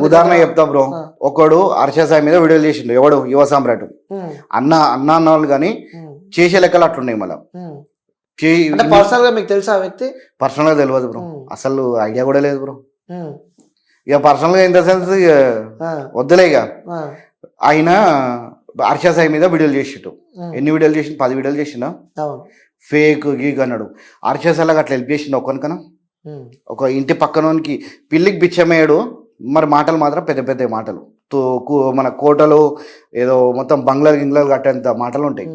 ఉదాహరణ చెప్తా బ్రో. ఒకడు హర్ష సాయి మీద వీడియోలు చేసిండు, ఎవడు యువ సామ్రాట్ అన్న వాళ్ళు కానీ చేసే లెక్కలు అట్లున్నాయి. మళ్ళీ పర్సనల్ గా మీకు తెలుసా వ్యక్తి? పర్సనల్ గా తెలియదు బ్రో, అసలు ఐడియా కూడా లేదు బ్రో. ఇక పర్సనల్ గా ఇన్ ద సెన్స్ వద్దులే. ఇక ఆయన హర్ష సాయి మీద వీడియోలు చేసిండు. ఎన్ని వీడియోలు చేసిండు? 10 వీడియోలు చేసిండు. ఫేక్ గీక్ అన్నాడు. హర్ష సాయిలాగా అట్లా హెల్ప్ చేసిండు ఒక్కనికన్నా. ఒక ఇంటి పక్కనోనికి పిల్లికి బిచ్చమయ్యాడు, మరి మాటలు మాత్రం పెద్ద పెద్ద మాటలు, మన కోటలు ఏదో మొత్తం బంగ్లాలు కట్టేంత మాటలు ఉంటాయి.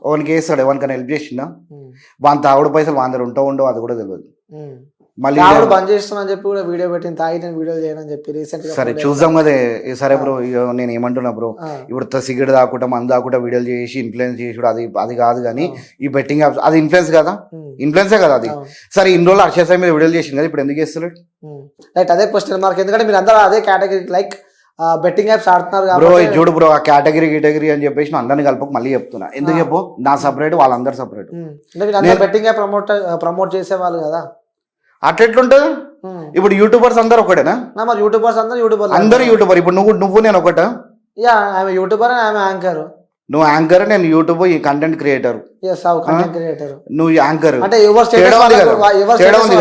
ఎవరికి వేస్తాడు, ఎవరికైనా హెల్ప్ చేసిందా? వాని తాగుడు పైసలు వాందరు ఉండవు, అది కూడా తెలియదు. మళ్ళీ బంద్ చేస్తున్నా చెప్పి కూడా వీడియో పెట్టిన తాగి నేను వీడియో చేయనని చెప్పి రీసెంట్ గా. సరే చూద్దాం కదా. సరే బ్రో, నేను ఏమంటున్నా బ్రో, ఇప్పుడు సిగరెట్ తాకుండా మందు తాకుండా వీడియోలు చేసి ఇన్ఫ్లుయెన్స్ చేసి అది కాదు. కానీ ఈ బెట్టింగ్ యాప్స్ అది ఇన్ఫ్లుయెన్స్ కదా, ఇన్ఫ్లుయెన్సే కదా అది. సరే ఇన్ని రోజులు హర్ష సాయి మీద వీడియోలు చేసింది కదా, ఇప్పుడు ఎందుకు చేస్తున్నాడు? రైట్, అదే క్వశ్చన్ మార్క్. ఎందుకంటే మీరు అందరూ అదే కేటగిరీ లైక్ బెట్టింగ్ యాప్స్ ఆడుతున్నారు బ్రో. చూడు బ్రో, ఆ కేటగిరీ అని చెప్పేసి అందరిని కలుపుకు మళ్ళీ చెప్తున్నా. ఎందుకు చెప్పు, నా సపరేట్, వాళ్ళందరూ సపరేట్. బెట్టింగ్ యాప్ ప్రమోట్ చేసే వాళ్ళు కదా, అట్లా ఎట్లుంటది? ఇప్పుడు యూట్యూబర్స్ అందరు ఒకటేనా? మరి యూట్యూబర్స్ అందరు యూట్యూబర్. ఇప్పుడు నువ్వు నేను ఒకట? ఆమె యూట్యూబర్, ఆమె యాంకర్. నువ్వు యాంకర్, నేను యూట్యూబ్ కంటెంట్ క్రియేటర్. నువ్వు యాంకర్. తేడా ఉంది.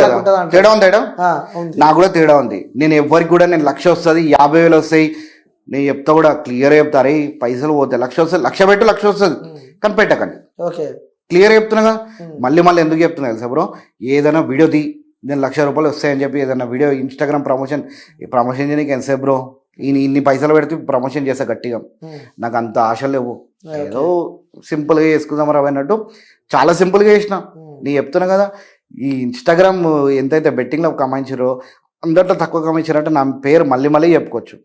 నాకు కూడా తేడా ఉంది. నేను ఎవరికి కూడా నేను 1,00,000 వస్తుంది, 50,000 వస్తాయి, నేను చెప్తా కూడా క్లియర్ చెప్తారు. పైసలు పోతాయి, 1,00,000 వస్తుంది, 1,00,000 పెట్టు, 1,00,000 వస్తుంది, కానీ పెట్టకండి. క్లియర్ చెప్తున్నా. మళ్ళీ ఎందుకు చెప్తున్నా తెలుసా బ్రో, ఏదైనా వీడియో నేను 1,00,000 రూపాయలు వస్తాయని చెప్పి ఏదైనా వీడియో ఇన్స్టాగ్రామ్ ప్రమోషన్ చేయడానికి ఎంతసేపు బ్రో? ఇన్ని పైసలు పెడితే ప్రమోషన్ చేస్తా గట్టిగా. నాకు అంత ఆశలు లేవు, ఏదో సింపుల్గా చేసుకుందాం రా అన్నట్టు చాలా సింపుల్గా చేసిన. నేను చెప్తున్నా కదా, ఈ ఇన్స్టాగ్రామ్ ఎంతైతే బెట్టింగ్లో కమాయించారో అందరిలో తక్కువ కమించారంటే నా పేరు మళ్ళీ చెప్పుకోవచ్చు.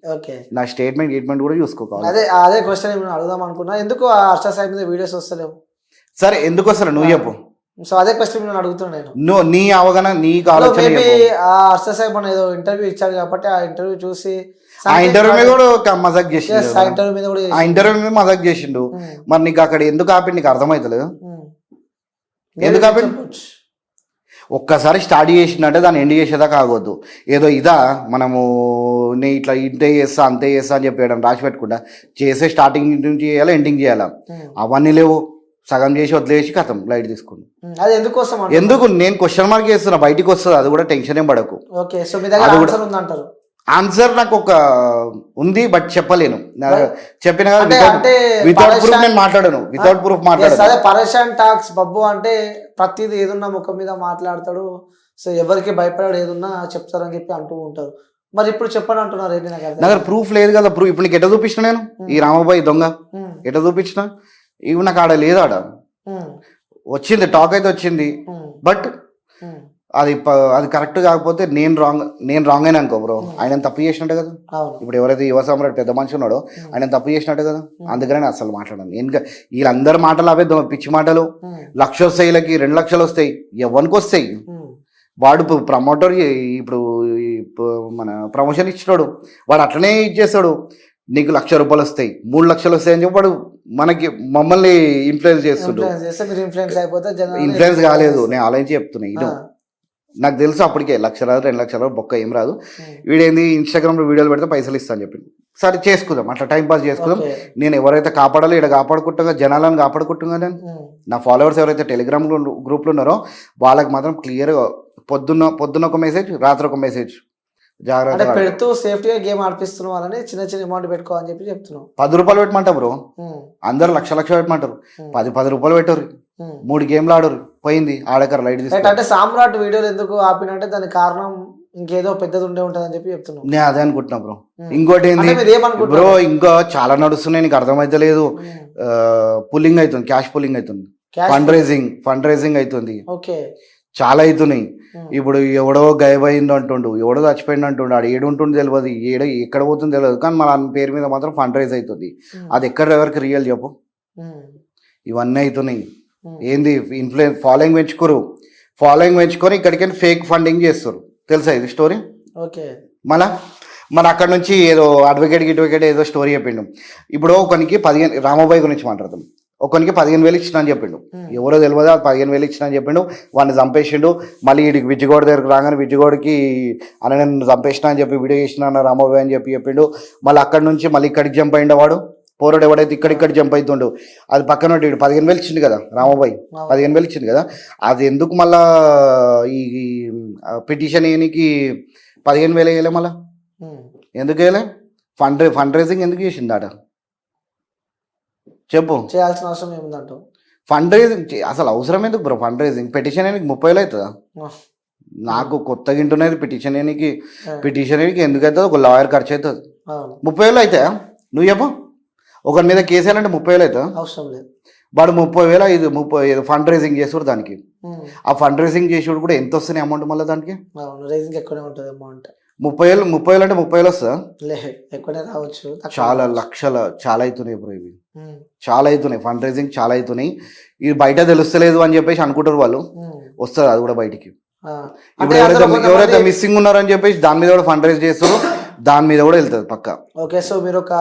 నా స్టేట్మెంట్ కూడా చూసుకోవాలి. అదే క్వశ్చన్ అడుగుదాం అనుకున్నా, ఎందుకు హర్ష సాయి మీద వీడియోస్ వస్తలేవు? సరే ఎందుకు వస్తారు నువ్వు చెప్పు. సో అదే క్వశ్చన్ నేను అడుగుతున్నాను. నువ్వు నీ అవగాహన, నీకు ఆలోచన. హర్ష సాయి మన ఏదో ఇంటర్వ్యూ ఇచ్చాడు కాబట్టి ఆ ఇంటర్వ్యూ చూసి ఆ ఇంటర్వ్యూ మీద కూడా మజాక్ చేసిండు. ఆ ఇంటర్వ్యూ మీద మజాక్ చేసిండు. మరి నీకు అక్కడ ఎందుకు ఆపి నీకు అర్థమవుతలేదు? ఎందుకు ఆపి? ఒక్కసారి స్టార్ట్ చేసిందంటే దాన్ని ఎండ్ చేసేదాకా ఆగొద్దు. ఏదో ఇదా మనము నేను ఇట్లా ఇంతే చేస్తా అంతే చేస్తా అని చెప్పి రాసి పెట్టుకుంటా చేసే స్టార్టింగ్ నుంచి చేయాలా, ఎండింగ్ చేయాలా, అవన్నీ లేవు. సగం చేసి వదిలేసి కథం లైట్ తీసుకుంది. ఎందుకు నేను క్వశ్చన్ మార్క్ చేస్తున్నా, బయటికి వస్తుంది, అది కూడా టెన్షన్ ఏం పడకు. ఆన్సర్ నాకు ఒక ఉంది, బట్ చెప్పలేను. చెప్పిన వితౌట్ ప్రూఫ్ నేను మాట్లాడను, వితౌట్ ప్రూఫ్ మాట్లాడను. పరేషాన్ టాక్స్ బబ్బు అంటే ప్రతిదీ ఏదున్నా ముఖం మీద మాట్లాడతాడు. సో ఎవరికి భయపడాడు, ఏదున్నా చెప్తారని చెప్పి అంటూ ఉంటారు. మరి ఇప్పుడు చెప్పండి అంటున్నారు ఏంటి నాకు అర్థం నా దగ్గర ప్రూఫ్ లేదు కదా. ప్రూఫ్ ఇప్పుడు నీకు ఎట్లా చూపించిన నేను ఈ రామబాయి దొంగ ఎట్లా చూపించిన? ఇవి నాకు ఆడ లేదు. ఆడ వచ్చింది టాక్ అయితే వచ్చింది, బట్ అది అది కరెక్ట్ కాకపోతే నేను రాంగ్ అయినా అనుకో బ్రో. ఆయన తప్పు చేసినట్టే కదా. ఇప్పుడు ఎవరైతే యువ సామ్రాట్ పెద్ద మనిషి ఉన్నాడో ఆయన తప్పు చేసినట్టే కదా. అందుకనే నేను అసలు మాట్లాడాను. ఇంకా వీళ్ళందరి మాటలు అవే పిచ్చి మాటలు. 1,00,000 వస్తాయి, 2 లక్షలు వస్తాయి, ఎవరికి వస్తాయి? వాడు ప్రమోటర్, ఇప్పుడు మన ప్రమోషన్ ఇచ్చినాడు, వాడు అట్లనే ఇచ్చేస్తాడు. నీకు 1,00,000 రూపాయలు వస్తాయి, 3 లక్షలు వస్తాయి అని చెప్పి వాడు మమ్మల్ని ఇన్ఫ్లుయెన్స్ చేస్తుండు. ఇన్ఫ్లుయెన్స్ కాలేదు, నేను ఆలోచించి చెప్తున్నా. ఇది నాకు తెలుసు అప్పటికే 1,00,000 రాదు, 2 లక్షల బొక్క ఏం రాదు. వీడేంది ఇన్స్టాగ్రామ్లో వీడియోలు పెడితే పైసలు ఇస్తా అని చెప్పింది. సరే చేసుకుందాం, అట్లా టైం పాస్ చేసుకుందాం. నేను ఎవరైతే కాపాడాలో ఇక్కడ కాపాడుకుంటున్నా, జనాలను కాపాడుకుంటున్నా. నేను నా ఫాలోవర్స్ ఎవరైతే టెలిగ్రామ్ గ్రూప్లో ఉన్నారో వాళ్ళకి మాత్రం క్లియర్గా పొద్దున్న ఒక మెసేజ్, రాత్రి ఒక మెసేజ్, జాగ్రత్త పెడుతూ సేఫ్టీగా గేమ్ ఆడిపిస్తున్న వాళ్ళని చిన్న చిన్న అమౌంట్ పెట్టుకోవాలని చెప్పి చెప్తున్నాం. 10 రూపాయలు పెట్టమంటా బ్రో. అందరు 1,00,000 పెట్టమంటారు. 10 రూపాయలు పెట్టరు, 3 గేమ్లు ఆడరు, పోయింది ఆడకర లైట్ తీసుకు. అంటే సామ్రాట్ వీడియోలు ఎందుకు ఆపినంటే దానికి కారణం ఇంకేదో పెద్దది ఉండే ఉంటుంది అని చెప్పి చెప్తున్నాం. నేను అదే అనుకుంటున్నా బ్రో. ఇంకోటి ఏంది బ్రో, ఇంకా చాలా నడుస్తున్నాయి, నీకు అర్థమైతే లేదు. పుల్లింగ్ అవుతుంది, క్యాష్ పుల్లింగ్ అవుతుంది, ఫండ్ రైజింగ్ అవుతుంది, చాలా అవుతున్నాయి. ఇప్పుడు ఎవడో గాయబయింది అంటుండు, ఎవడో చచ్చిపోయింది అంటుండు, ఆడు ఏడుంటుండు తెలియదు, ఎక్కడ పోతుంది తెలియదు, కానీ మన పేరు మీద మాత్రం ఫండ్ రైజ్ అవుతుంది. అది ఎక్కడ ఎవరికి రియల్ చెప్పు? ఇవన్నీ అవుతున్నాయి. ఏంది ఇన్ఫ్లుయెన్స్, ఫాలోయింగ్ పెంచుకొని ఇక్కడికి ఫేక్ ఫండింగ్ చేస్తారు. తెలుసా ఇది స్టోరీ? మన అక్కడ నుంచి ఏదో అడ్వకేట్ ఏదో స్టోరీ చెప్పిండు. ఇప్పుడు ఒకనికి 15 రామబాయి గురించి మాట్లాడతాం. ఒకనికి 15,000 ఇచ్చిన అని చెప్పిండు, ఎవరో తెలియదు, 15,000 ఇచ్చిన అని చెప్పిండు. వాడిని చంపేసిండు. మళ్ళీ వీడికి విజ్జిగోడ దగ్గరకు రాగానే విజ్జిగోడకి అని నేను చంపేసిన అని చెప్పి వీడియో చేసిన రామబాయి అని చెప్పిండు. మళ్ళీ అక్కడ నుంచి మళ్ళీ ఇక్కడికి జంప్ అయిండు వాడు. పోరాడు ఎవడైతే ఇక్కడ జంప్ అవుతుండు, అది పక్కన 15,000 ఇచ్చింది కదా రామబాయి, 15,000 ఇచ్చింది కదా. అది ఎందుకు మళ్ళా ఈ పిటిషన్ ఏనికి 15,000 వేయలే? మళ్ళా ఎందుకు వేయలే? ఫండ్ రైజింగ్ ఎందుకు చేసింది ఆడ చెప్పు? చేయాల్సిన అవసరం ఏముందంట? ఫండ్ రైజింగ్ అసలు అవసరం ఎందుకు బ్రో? ఫండ్ రైజింగ్ పిటిషన్ ఏనికి 30,000 అవుతుందా? నాకు కొత్తగా ఇంటున్నది పిటిషన్ ఏనికి ఎందుకు అవుతుంది? ఒక లాయర్ ఖర్చు అవుతుంది, 30,000 అవుతాయా? నువ్వు చెప్పు. ఒకరి మీద కేసు వేయాలంటే 30,000 అవుతా? అవసరం లేదు. వాడు 30,000 ఫండ్ రైజింగ్ చేసాడు. దానికి ఆ ఫండ్ రైజింగ్ చేసాడు కూడా ఎంత వస్తున్నాయి అమౌంట్? మళ్ళీ దానికి రైజింగ్ ఎక్కువనే ఉంటుంది అమౌంట్. 30,000 అంటే 30,000 వస్తుందా? ఎక్కువనే రావచ్చు. చాలా లక్షల చాలా అవుతున్నాయి బ్రో. ఇవి చాలా అవుతున్నాయి, ఫండ్ రైజింగ్ చాలా అవుతున్నాయి. ఇది బయట తెలుస్తలేదు అని చెప్పేసి అనుకుంటారు వాళ్ళు, వస్తుంది అది కూడా బయటికి. ఇప్పుడు ఎవరైతే మిస్సింగ్ ఉన్నారని చెప్పేసి దాని మీద కూడా ఫండ్ రైజ్ చేస్తారు, దాని మీద కూడా వెళ్తుంది పక్క. ఓకే, సో మీరు ఒక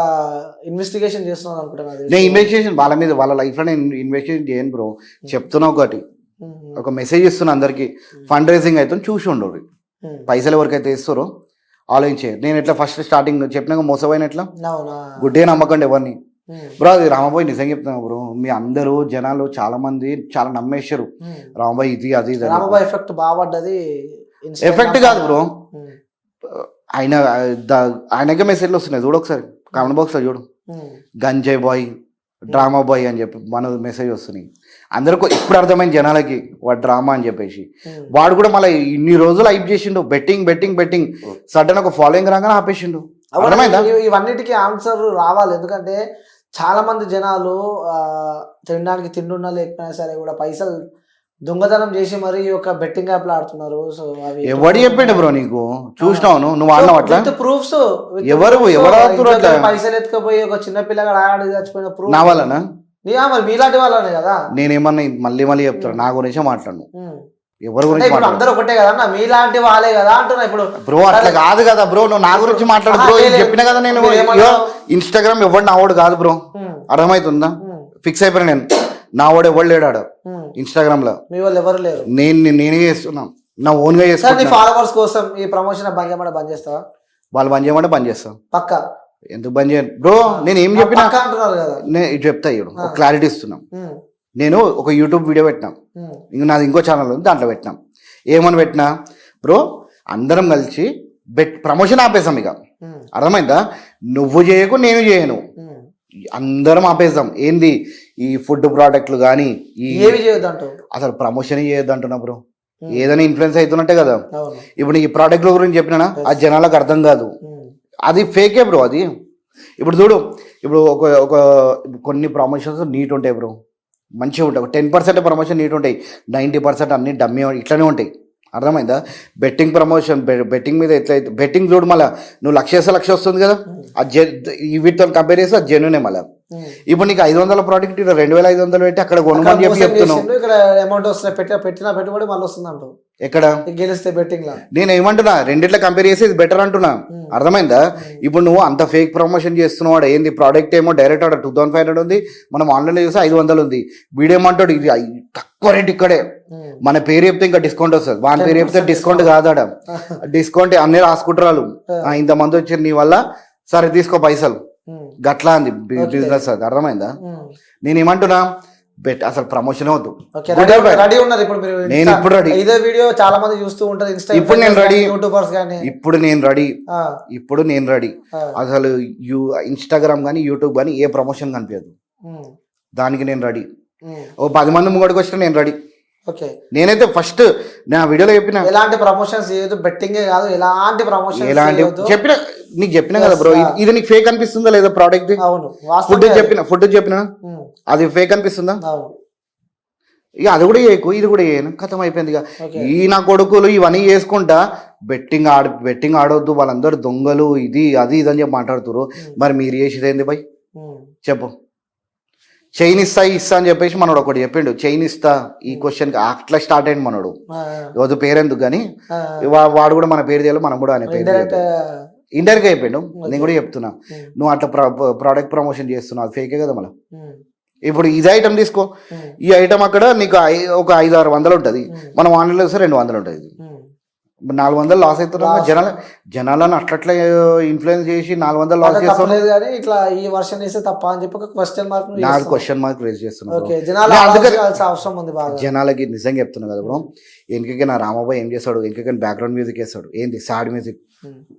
ఇన్వెస్టిగేషన్ చేస్తున్నారు అనుకుంటున్నారు? నేను ఇన్వెస్టిగేషన్ వాళ్ళ మీద, వాళ్ళ లైఫ్ లో నేను ఇన్వెస్టిగేషన్ చేయను బ్రో. చెప్తున్నా ఒక మెసేజ్ ఇస్తున్నా అందరికి, ఫండ్ రైజింగ్ అయితే చూసి ఉండరు. పైసలు ఎవరికైతే ఇస్తారో ఆలోచించే. నేను ఎట్లా ఫస్ట్ స్టార్టింగ్ చెప్పినాక మోసపోయిన ఎట్లా గుడ్డే నమ్మకండి ఎవరిని బ్రో. అది రామబాయి నిజంగా చెప్తున్నా బ్రో, మీ అందరూ జనాలు చాలా మంది చాలా నమ్మేశారు రామబాయి ఇది అది. రామబాయి ఎఫెక్ట్ బాగుపడ్డది. ఎఫెక్ట్ కాదు బ్రో, ఆయనకే మెసేజ్లు వస్తున్నాయి చూడు, ఒకసారి కామెంట్ బాక్స్ లో చూడు. గంజాయ్ బాయ్, డ్రామా బాయ్ అని చెప్పి మన మెసేజ్ వస్తున్నాయి. అందరికీ ఇప్పుడు అర్థమైంది జనాలకి వాడు డ్రామా అని చెప్పేసి. వాడు కూడా మళ్ళీ ఇన్ని రోజులు హైప్ చేసిండు, బెట్టింగ్ సడన్ ఒక ఫాలోయింగ్ రాగానే ఆపేసిండు. ఇవన్నిటికీ ఆన్సర్ రావాలి, ఎందుకంటే చాలా మంది జనాలు తినడానికి తిండున్నా లేకపోయినా సరే కూడా పైసలు దొంగతనం చేసి మరి ఒక బెట్టింగ్ యాప్ లో ఆడుతున్నారు. సో అవి ఎవరు చెప్పిండు బ్రో నీకు? చూసినావు నువ్వు ఆడినావు అట్లా? ప్రూఫ్స్ ఎవరు పైసలు ఎత్తుకపోయి ఒక చిన్న పిల్లగా ఆడి చచ్చిపోయిన ప్రూఫ్ నా వల్లనా? మరి మీలాంటి వాళ్ళనే కదా. నేనేమన్నా మళ్ళీ చెప్తాను, నా గురించే మాట్లాడు. ఎవరి గురించి అందరూ ఒకటే కదా, మీలాంటి వాళ్ళే కదా అంటున్నా. ఇప్పుడు బ్రో అట్లా కాదు కదా బ్రో, నువ్వు నా గురించి మాట్లాడు బ్రో. చెప్పిన కదా నేను, ఇన్స్టాగ్రామ్ ఎవడు నావాడు కాదు బ్రో, అర్థమవుతుందా? ఫిక్స్ అయిపోయినా నేను, నావాడు ఎవడు లేడాడు ఇన్స్టాగ్రామ్ లో. మీ వాళ్ళు ఎవరు లేరు, నేనే చేస్తున్నా, నా ఓన్ గా చేస్తాను. ఫాలోవర్స్ కోసం ఈ ప్రమోషన్ బంద్ చేయమంటే బంద్ చేస్తావా? వాళ్ళు బంద్ చేయమంటే బంద్ చేస్తాం పక్కా. ఎందుకు బంద్ చేయను బ్రో? నేను ఏం చెప్పినా నేను చెప్తా, ఒక క్లారిటీ ఇస్తున్నాం. నేను ఒక యూట్యూబ్ వీడియో పెట్టినాం, ఇంక నాది ఇంకో ఛానల్ ఉంది, దాంట్లో పెట్టినాం. ఏమని పెట్టినా బ్రో, అందరం కలిసి ప్రమోషన్ ఆపేసాం. ఇక అర్థమైందా? నువ్వు చేయకు, నేను చేయను, అందరం ఆపేద్దాం. ఏంది ఈ ఫుడ్ ప్రోడక్ట్లు కానీ ఏవి చేయొద్దంటావు? అసలు ప్రమోషన్ చేయొద్దు అంటున్నా బ్రో. ఏదైనా ఇన్ఫ్లుయెన్స్ అవుతున్నట్టే కదా. అవును. ఇప్పుడు ఈ ప్రోడక్ట్ గురించి చెప్పినా ఆ జనాలకు అర్థం కాదు, అది ఫేకే బ్రో. అది ఇప్పుడు చూడు, ఇప్పుడు ఒక ఒక కొన్ని ప్రమోషన్స్ నీట్ ఉంటాయి బ్రో, మంచిగా ఉంటాయి. 10% ప్రమోషన్ నీట్ ఉంటాయి, 90% అన్ని డమ్మీ ఇట్లనే ఉంటాయి. అర్థమైందా? బెట్టింగ్ ప్రమోషన్, బెట్టింగ్ మీద ఎట్లయితే బెట్టింగ్ చూడు, మళ్ళీ నువ్వు లక్ష వస్తుంది కదా, వీటితో కంపేర్ చేస్తే అది జెన్యునే. మళ్ళీ ఇప్పుడు నీకు 500 ప్రోడక్ట్ 2500 పెట్టి అక్కడ కొనమని చెప్పి చెప్తున్నావు. ఇక్కడ అమౌంట్ వస్తుంది, పెట్టిన పెట్టుబడి మళ్ళీ వస్తుంది అంటావు. ఎక్కడ గెలిస్తే బెట్టింగ్ లా నేను ఏమంటున్నా, రెండిట్లో కంపేర్ చేసి ఇది బెటర్ అంటున్నా. అర్థమైందా? ఇప్పుడు నువ్వు అంత ఫేక్ ప్రమోషన్ చేస్తున్నావు. ఏంది ప్రోడక్ట్ ఏమో డైరెక్ట్ ఆర్డర్ 2500 ఉంది, మనం ఆన్లైన్లో చూస్తే 500 ఉంది. వీడేమంటాడు ఇది తక్కువ రేట్ ఇక్కడే, మన పేరు చెప్తే ఇంకా డిస్కౌంట్ వస్తుంది, వాని పేరు చెప్తే డిస్కౌంట్ కాదాడ, డిస్కౌంట్ అన్నీ రాసుకుంటారు. ఇంతమంది వచ్చారు నీ వల్ల, సరే తీసుకో పైసలు, గట్లా అంది బిజినెస్. అది అర్థమైందా? నేను ఏమంటున్నా, అసలు ప్రమోషన్ వద్దు. నేను ఇప్పుడు రెడీ, ఇదే వీడియో చాలా మంది చూస్తూ ఉంటారు. ఇప్పుడు నేను రెడీ, యూట్యూబర్స్ కానీ ఇప్పుడు నేను రెడీ. అసలు ఇన్స్టాగ్రామ్ కానీ యూట్యూబ్ కానీ ఏ ప్రమోషన్ కనిపించదు, దానికి నేను రెడీ. ఓ 10 మంది ముంగడికి వచ్చినా నేను రెడీ. నేనైతే ఫస్ట్ నా వీడియోలో చెప్పిన ఎలాంటి ప్రమోషన్స్ చేయదు, బెట్టింగ్ కాదు, ఎలాంటి ప్రమోషన్ చెప్పిన, నీకు చెప్పిన కదా బ్రో, ఇది నీకు ఫేక్ అనిపిస్తుందా లేదా ప్రోడక్ట్? ఫుడ్ చెప్పిన అది ఫేక్ అనిపిస్తుందా? ఇక అది కూడా చేయకు, ఇది కూడా చేయను, కథం అయిపోయింది. ఇక ఈ నా కొడుకులు ఇవన్నీ చేసుకుంటా బెట్టింగ్ ఆడొద్దు, వాళ్ళందరూ దొంగలు, ఇది అది అని చెప్పి మాట్లాడుతున్నారు. మరి మీరు చేసేది ఏంది బై చెప్పు? చైన్ ఇస్తా అని చెప్పేసి మనోడు ఒకటి చెప్పిండు, చైన్ ఇస్తా ఈ క్వశ్చన్ అట్లా స్టార్ట్ అయ్యింది మనోడు. రోజు పేరెందుకు కానీ వాడు కూడా మన పేరు తెలియదు, మనం కూడా ఆయన పేరు ఇండైరెక్ట్ అయిపోయాడు. నేను కూడా చెప్తున్నా, నువ్వు అట్లా ప్రోడక్ట్ ప్రమోషన్ చేస్తున్నావు, అది ఫేకే కదా. మళ్ళీ ఇప్పుడు ఇది ఐటమ్ తీసుకో, ఈ ఐటమ్ అక్కడ నీకు ఒక 500-600 ఉంటుంది, మనం ఆన్లైన్లో వస్తే 200 ఉంటుంది. 400 లాస్ అవుతున్నా. జనాలను అట్లా ఇన్ఫ్లుయెన్స్ చేసి 400 లాస్ చేస్తాను. ఇట్లా ఈ వర్షన్ వేస్తే తప్ప అని చెప్పి క్వశ్చన్ మార్క్ రేజ్ చేస్తున్నాను. జనాలకి నిజంగా చెప్తున్నా కదా బ్రో, వెనకకి నా రామాబాయ్ ఏం చేస్తాడు, వెనకకి బ్యాక్గ్రౌండ్ మ్యూజిక్ వేస్తాడు, ఏంది సాడ్ మ్యూజిక్.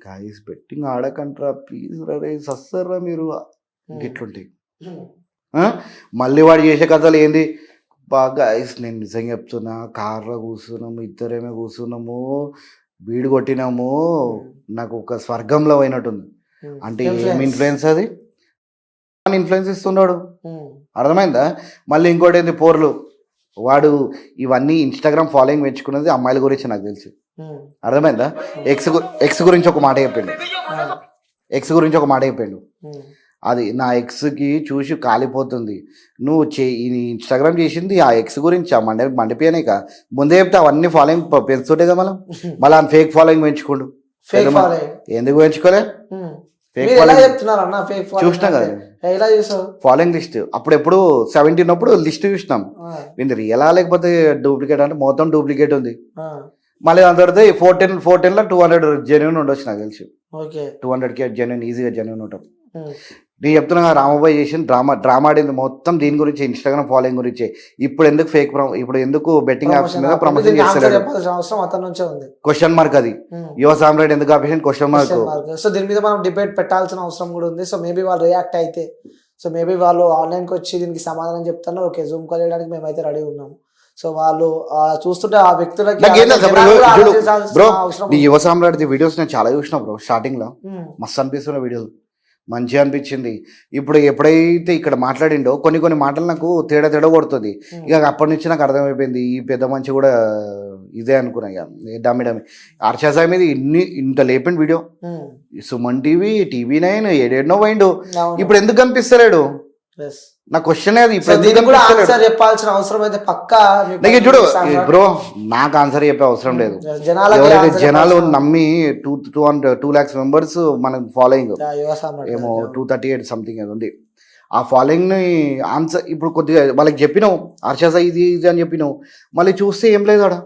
గాయస్ బెట్టింగ్ ఆడకంట్రా ప్లీజ్ రే, సస్తారా మీరు, గిట్లుంటాయి. మళ్ళీ వాడు చేసే కథలు ఏంది బాగా. నేను నిజంగా చెప్తున్నా, కార్లో కూర్చున్నాము, ఇద్దరేమే కూర్చున్నాము, వీడు కొట్టినాము, నాకు ఒక స్వర్గంలో అయినట్టుంది. అంటే ఏం ఇన్ఫ్లుయెన్స్, అది ఇన్ఫ్లుయెన్స్ ఇస్తున్నాడు. అర్థమైందా? మళ్ళీ ఇంకోటి ఏంది పోర్లు, వాడు ఇవన్నీ ఇన్స్టాగ్రామ్ ఫాలోయింగ్ పెంచుకున్నది అమ్మాయిల గురించి నాకు తెలిసి. అర్థమైందా? ఎక్స్ గురించి ఒక మాట చెప్పిండు, అది నా ఎక్స్కి చూసి కాలిపోతుంది. నువ్వు ఇన్స్టాగ్రామ్ చేసింది ఆ ఎక్స్ గురించి, మండిపోయానే కా ముందే చెప్తే అవన్నీ ఫాలోయింగ్ పెంచుతుంటే కదా. మళ్ళీ ఫేక్ ఫాలోయింగ్ పెంచుకోండు. ఎందుకు పెంచుకోలే? ఫేక్ ఫాలోయింగ్ చూసినా కదా, ఫాలోయింగ్ లిస్ట్ అప్పుడు ఎప్పుడు 17 ఉన్నప్పుడు లిస్ట్ చూసినాం. వీళ్ళు రియలా లేకపోతే డూప్లికేట్ అంటే మొత్తం డూప్లికేట్ ఉంది. మళ్ళీ దాని తర్వాత 14లో 200 జెన్యున్ ఉండొచ్చు నాకు తెలిసి. 200K జెన్యున్, ఈజీగా జెన్యున్ ఉంటాం. నేను చెప్తున్నా, రామాబాయ్ చేసిన డ్రామా ఆడింది మొత్తం దీని గురించి, ఇన్స్టాగ్రామ్ ఫాలోయింగ్ గురించి. ఇప్పుడు ఎందుకు ఫేక్, ఇప్పుడు ఎందుకు బెట్టింగ్ యాప్స్ మీద ప్రమోషన్ చేస్తలేడు? Question mark. అది యువ సామ్రాట్ ఎందుకు ఆపేషన్ క్వశ్చన్ మార్క్. సో దీని మీద మనం డిబేట్ పెట్టాల్సిన అవసరం కూడా ఉంది. సో మేబీ వాళ్ళు రియాక్ట్ అయితే, సో మేబీ వాళ్ళు ఆన్లైన్కి వచ్చి దీనికి సమాధానం చెప్తాను, ఓకే జూమ్ కాల్ చేయడానికి మేమైతే రెడీ ఉన్నాము. సో వాళ్ళు చూస్తుంటే ఆ వ్యక్తులకి యువ సామ్రాట్ వీడియోస్ నేను చాలా చూసిన బ్రో. స్టార్టింగ్ లో మస్తు అనిపిస్తున్న వీడియోలు, మంచిగా అనిపించింది. ఇప్పుడు ఎప్పుడైతే ఇక్కడ మాట్లాడిండో కొన్ని మాటలు నాకు తేడా కొడుతుంది. ఇక అప్పటి నుంచి నాకు అర్థమైపోయింది, ఈ పెద్ద మంచి కూడా ఇదే అనుకున్నా. ఇక డమ్మి హర్ష సాయి మీద ఇంత లేపిండి వీడియో. సుమన్ టీవీ 9 ఏడేడనో పోయిండు, ఇప్పుడు ఎందుకు కనిపిస్తలేడు? నా క్వశ్చన్ అది. చెప్పాల్సిన అవసరం అయితే పక్కా చూడు బ్రో, నాకు ఆన్సర్ చెప్పే అవసరం లేదు. ఎవరైతే జనాలు నమ్మి 2 lakhs మెంబర్స్ మనకు ఫాలోయింగ్ ఏమో 238 సంథింగ్ అది ఉంది. ఆ ఫాలోయింగ్ ని ఆన్సర్ ఇప్పుడు కొద్దిగా వాళ్ళకి చెప్పినావు, హర్ష సాయి ఇది అని చెప్పినావు, మళ్ళీ చూస్తే ఏం లేదు ఆడ.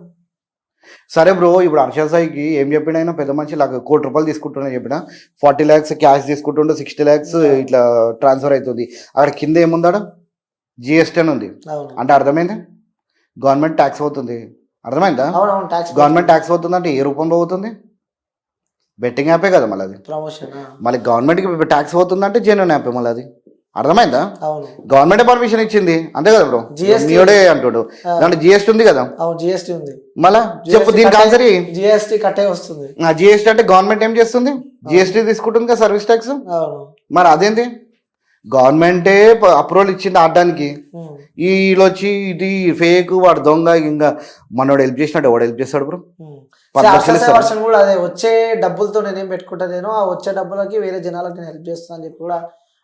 సరే బ్రో, ఇప్పుడు హర్ష సాయికి ఏం చెప్పినైనా పెద్ద మనిషి నాకు 1 కోటి రూపాయలు తీసుకుంటున్నా చెప్పిన, 40 lakhs క్యాష్ తీసుకుంటుండే, 60 lakhs ఇట్లా ట్రాన్స్ఫర్ అవుతుంది. అక్కడ కింద ఏముందాడ జిఎస్టీ అని ఉంది. అంటే అర్థమైందా? గవర్నమెంట్ ట్యాక్స్ అవుతుంది. అర్థమైందా? గవర్నమెంట్ ట్యాక్స్ అవుతుంది అంటే ఏ రూపంలో అవుతుంది? బెట్టింగ్ యాపే కదా మళ్ళీ అది. మళ్ళీ గవర్నమెంట్కి ట్యాక్స్ అవుతుంది అంటే జెన్యున్ యాపే మళ్ళీ అది. అర్థమైందా? అవును గవర్నమెంట్ పర్మిషన్ ఇచ్చింది అంతే కదా బ్రో. GST మీడే అంటాడు దాంట్లో జిఎస్టీ ఉంది కదా. అవును జిఎస్టీ ఉంది. మళ్ళా చెప్పు దీనికి ఆన్సర్. జిఎస్టీ కట్టే వస్తుంది. జిఎస్టీ అంటే గవర్నమెంట్ ఏం చేస్తుంది? జిఎస్టీ తీసుకుంటుంది కదా, సర్వీస్ ట్యాక్స్. అవును మరి అదేంటి గవర్నమెంటే అప్రూవల్ ఇచ్చింది ఆడడానికి. వీళ్ళు వచ్చి ఇది ఫేక్, వాడు దొంగ, ఇంకా మనోడు హెల్ప్ చేసినట్టు ఎవడు హెల్ప్ చేస్తాడు బ్రో? వర్షన్ కూడా అదే వచ్చే డబ్బులతో నేనేం పెట్టుకుంటా, నేను ఆ వచ్చే డబ్బులకి వేరే జనాలకు నేను హెల్ప్ చేస్తాను అని చెప్పి కూడా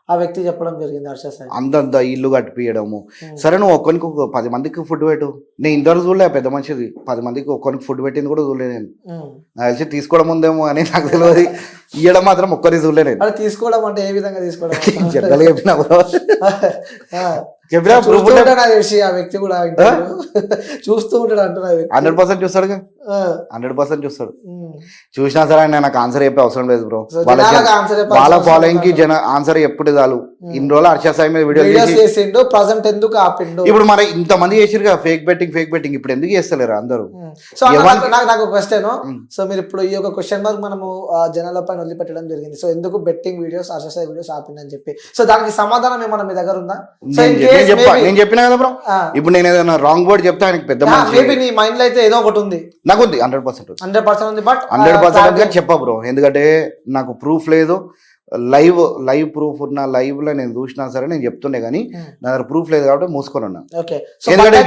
ఆ వ్యక్తి చెప్పడం జరిగింది. హర్ష సాయి అంతంత ఇల్లు కట్టిపియడము. సరే నువ్వు ఒక్కరికి 10 మందికి ఫుడ్ పెట్టు. నేను ఇంతవరకు చూడలే పెద్ద మనిషిది 10 మందికి ఒక్కరికి ఫుడ్ పెట్టింది కూడా చూడలే నేను. నాకు తెలిసి తీసుకోవడం ఉందేమో అని నాకు తెలియదు, ఇవ్వడం మాత్రం ఒక్కరికి చూడలే నేను. అది తీసుకోవడం అంటే ఏ విధంగా తీసుకోవడం జనరల్ చెప్పినా చెప్పినా ఆ వ్యక్తి కూడా చూస్తూ ఉంటాడు అంటున్నా. 100% చూస్తాడు, 100% చూస్తాడు. చూసినా సరే ఆయన నాకు ఆన్సర్ చెప్పే అవసరం లేదు బ్రో. వాళ్ళ ఫాలోయింగ్ కి జన ఆన్సర్ ఎప్పుడు చాలు. ఇన్ని రోజులు హర్ష సాయి మీద వీడియో చేసిండు, ప్రజెంట్ ఎందుకు ఆపిండు? ఇప్పుడు మరి ఇంతమంది చేసిరు కదా ఫేక్ బెట్టింగ్, ఇప్పుడు ఎందుకు చేస్తలేరు అందరూ? సో నాకు క్వశ్చన్. సో మీరు ఇప్పుడు ఈ యొక్క క్వశ్చన్ మార్క్ మనము జనాల పైన వదిలిపెట్టడం జరిగింది. సో ఎందుకు betting videos, Harsha Sai videos ఆపిందని చెప్పి, సో దానికి సమాధానం ఏమన్నా మీ దగ్గర ఉందా? నేను చెప్పినా కదా బ్రో. ఇప్పుడు నేను ఏదైనా రాంగ్ వర్డ్ చెప్తే ఆయనకి పెద్ద మేబీ నీ మైండ్ లో అయితే ఏదో ఒకటి ఉంది. నాకు ఉంది 100% ఉంది, బట్ 100% చెప్పా బ్రో. ఎందుకంటే నాకు ప్రూఫ్ లేదు. లైవ్ ప్రూఫ్ ఉన్న లైవ్ లో నేను చూసినా సరే నేను చెప్తుండే, కానీ నా దగ్గర ప్రూఫ్ లేదు కాబట్టి మూసుకొని ఉన్నా. ఎందుకంటే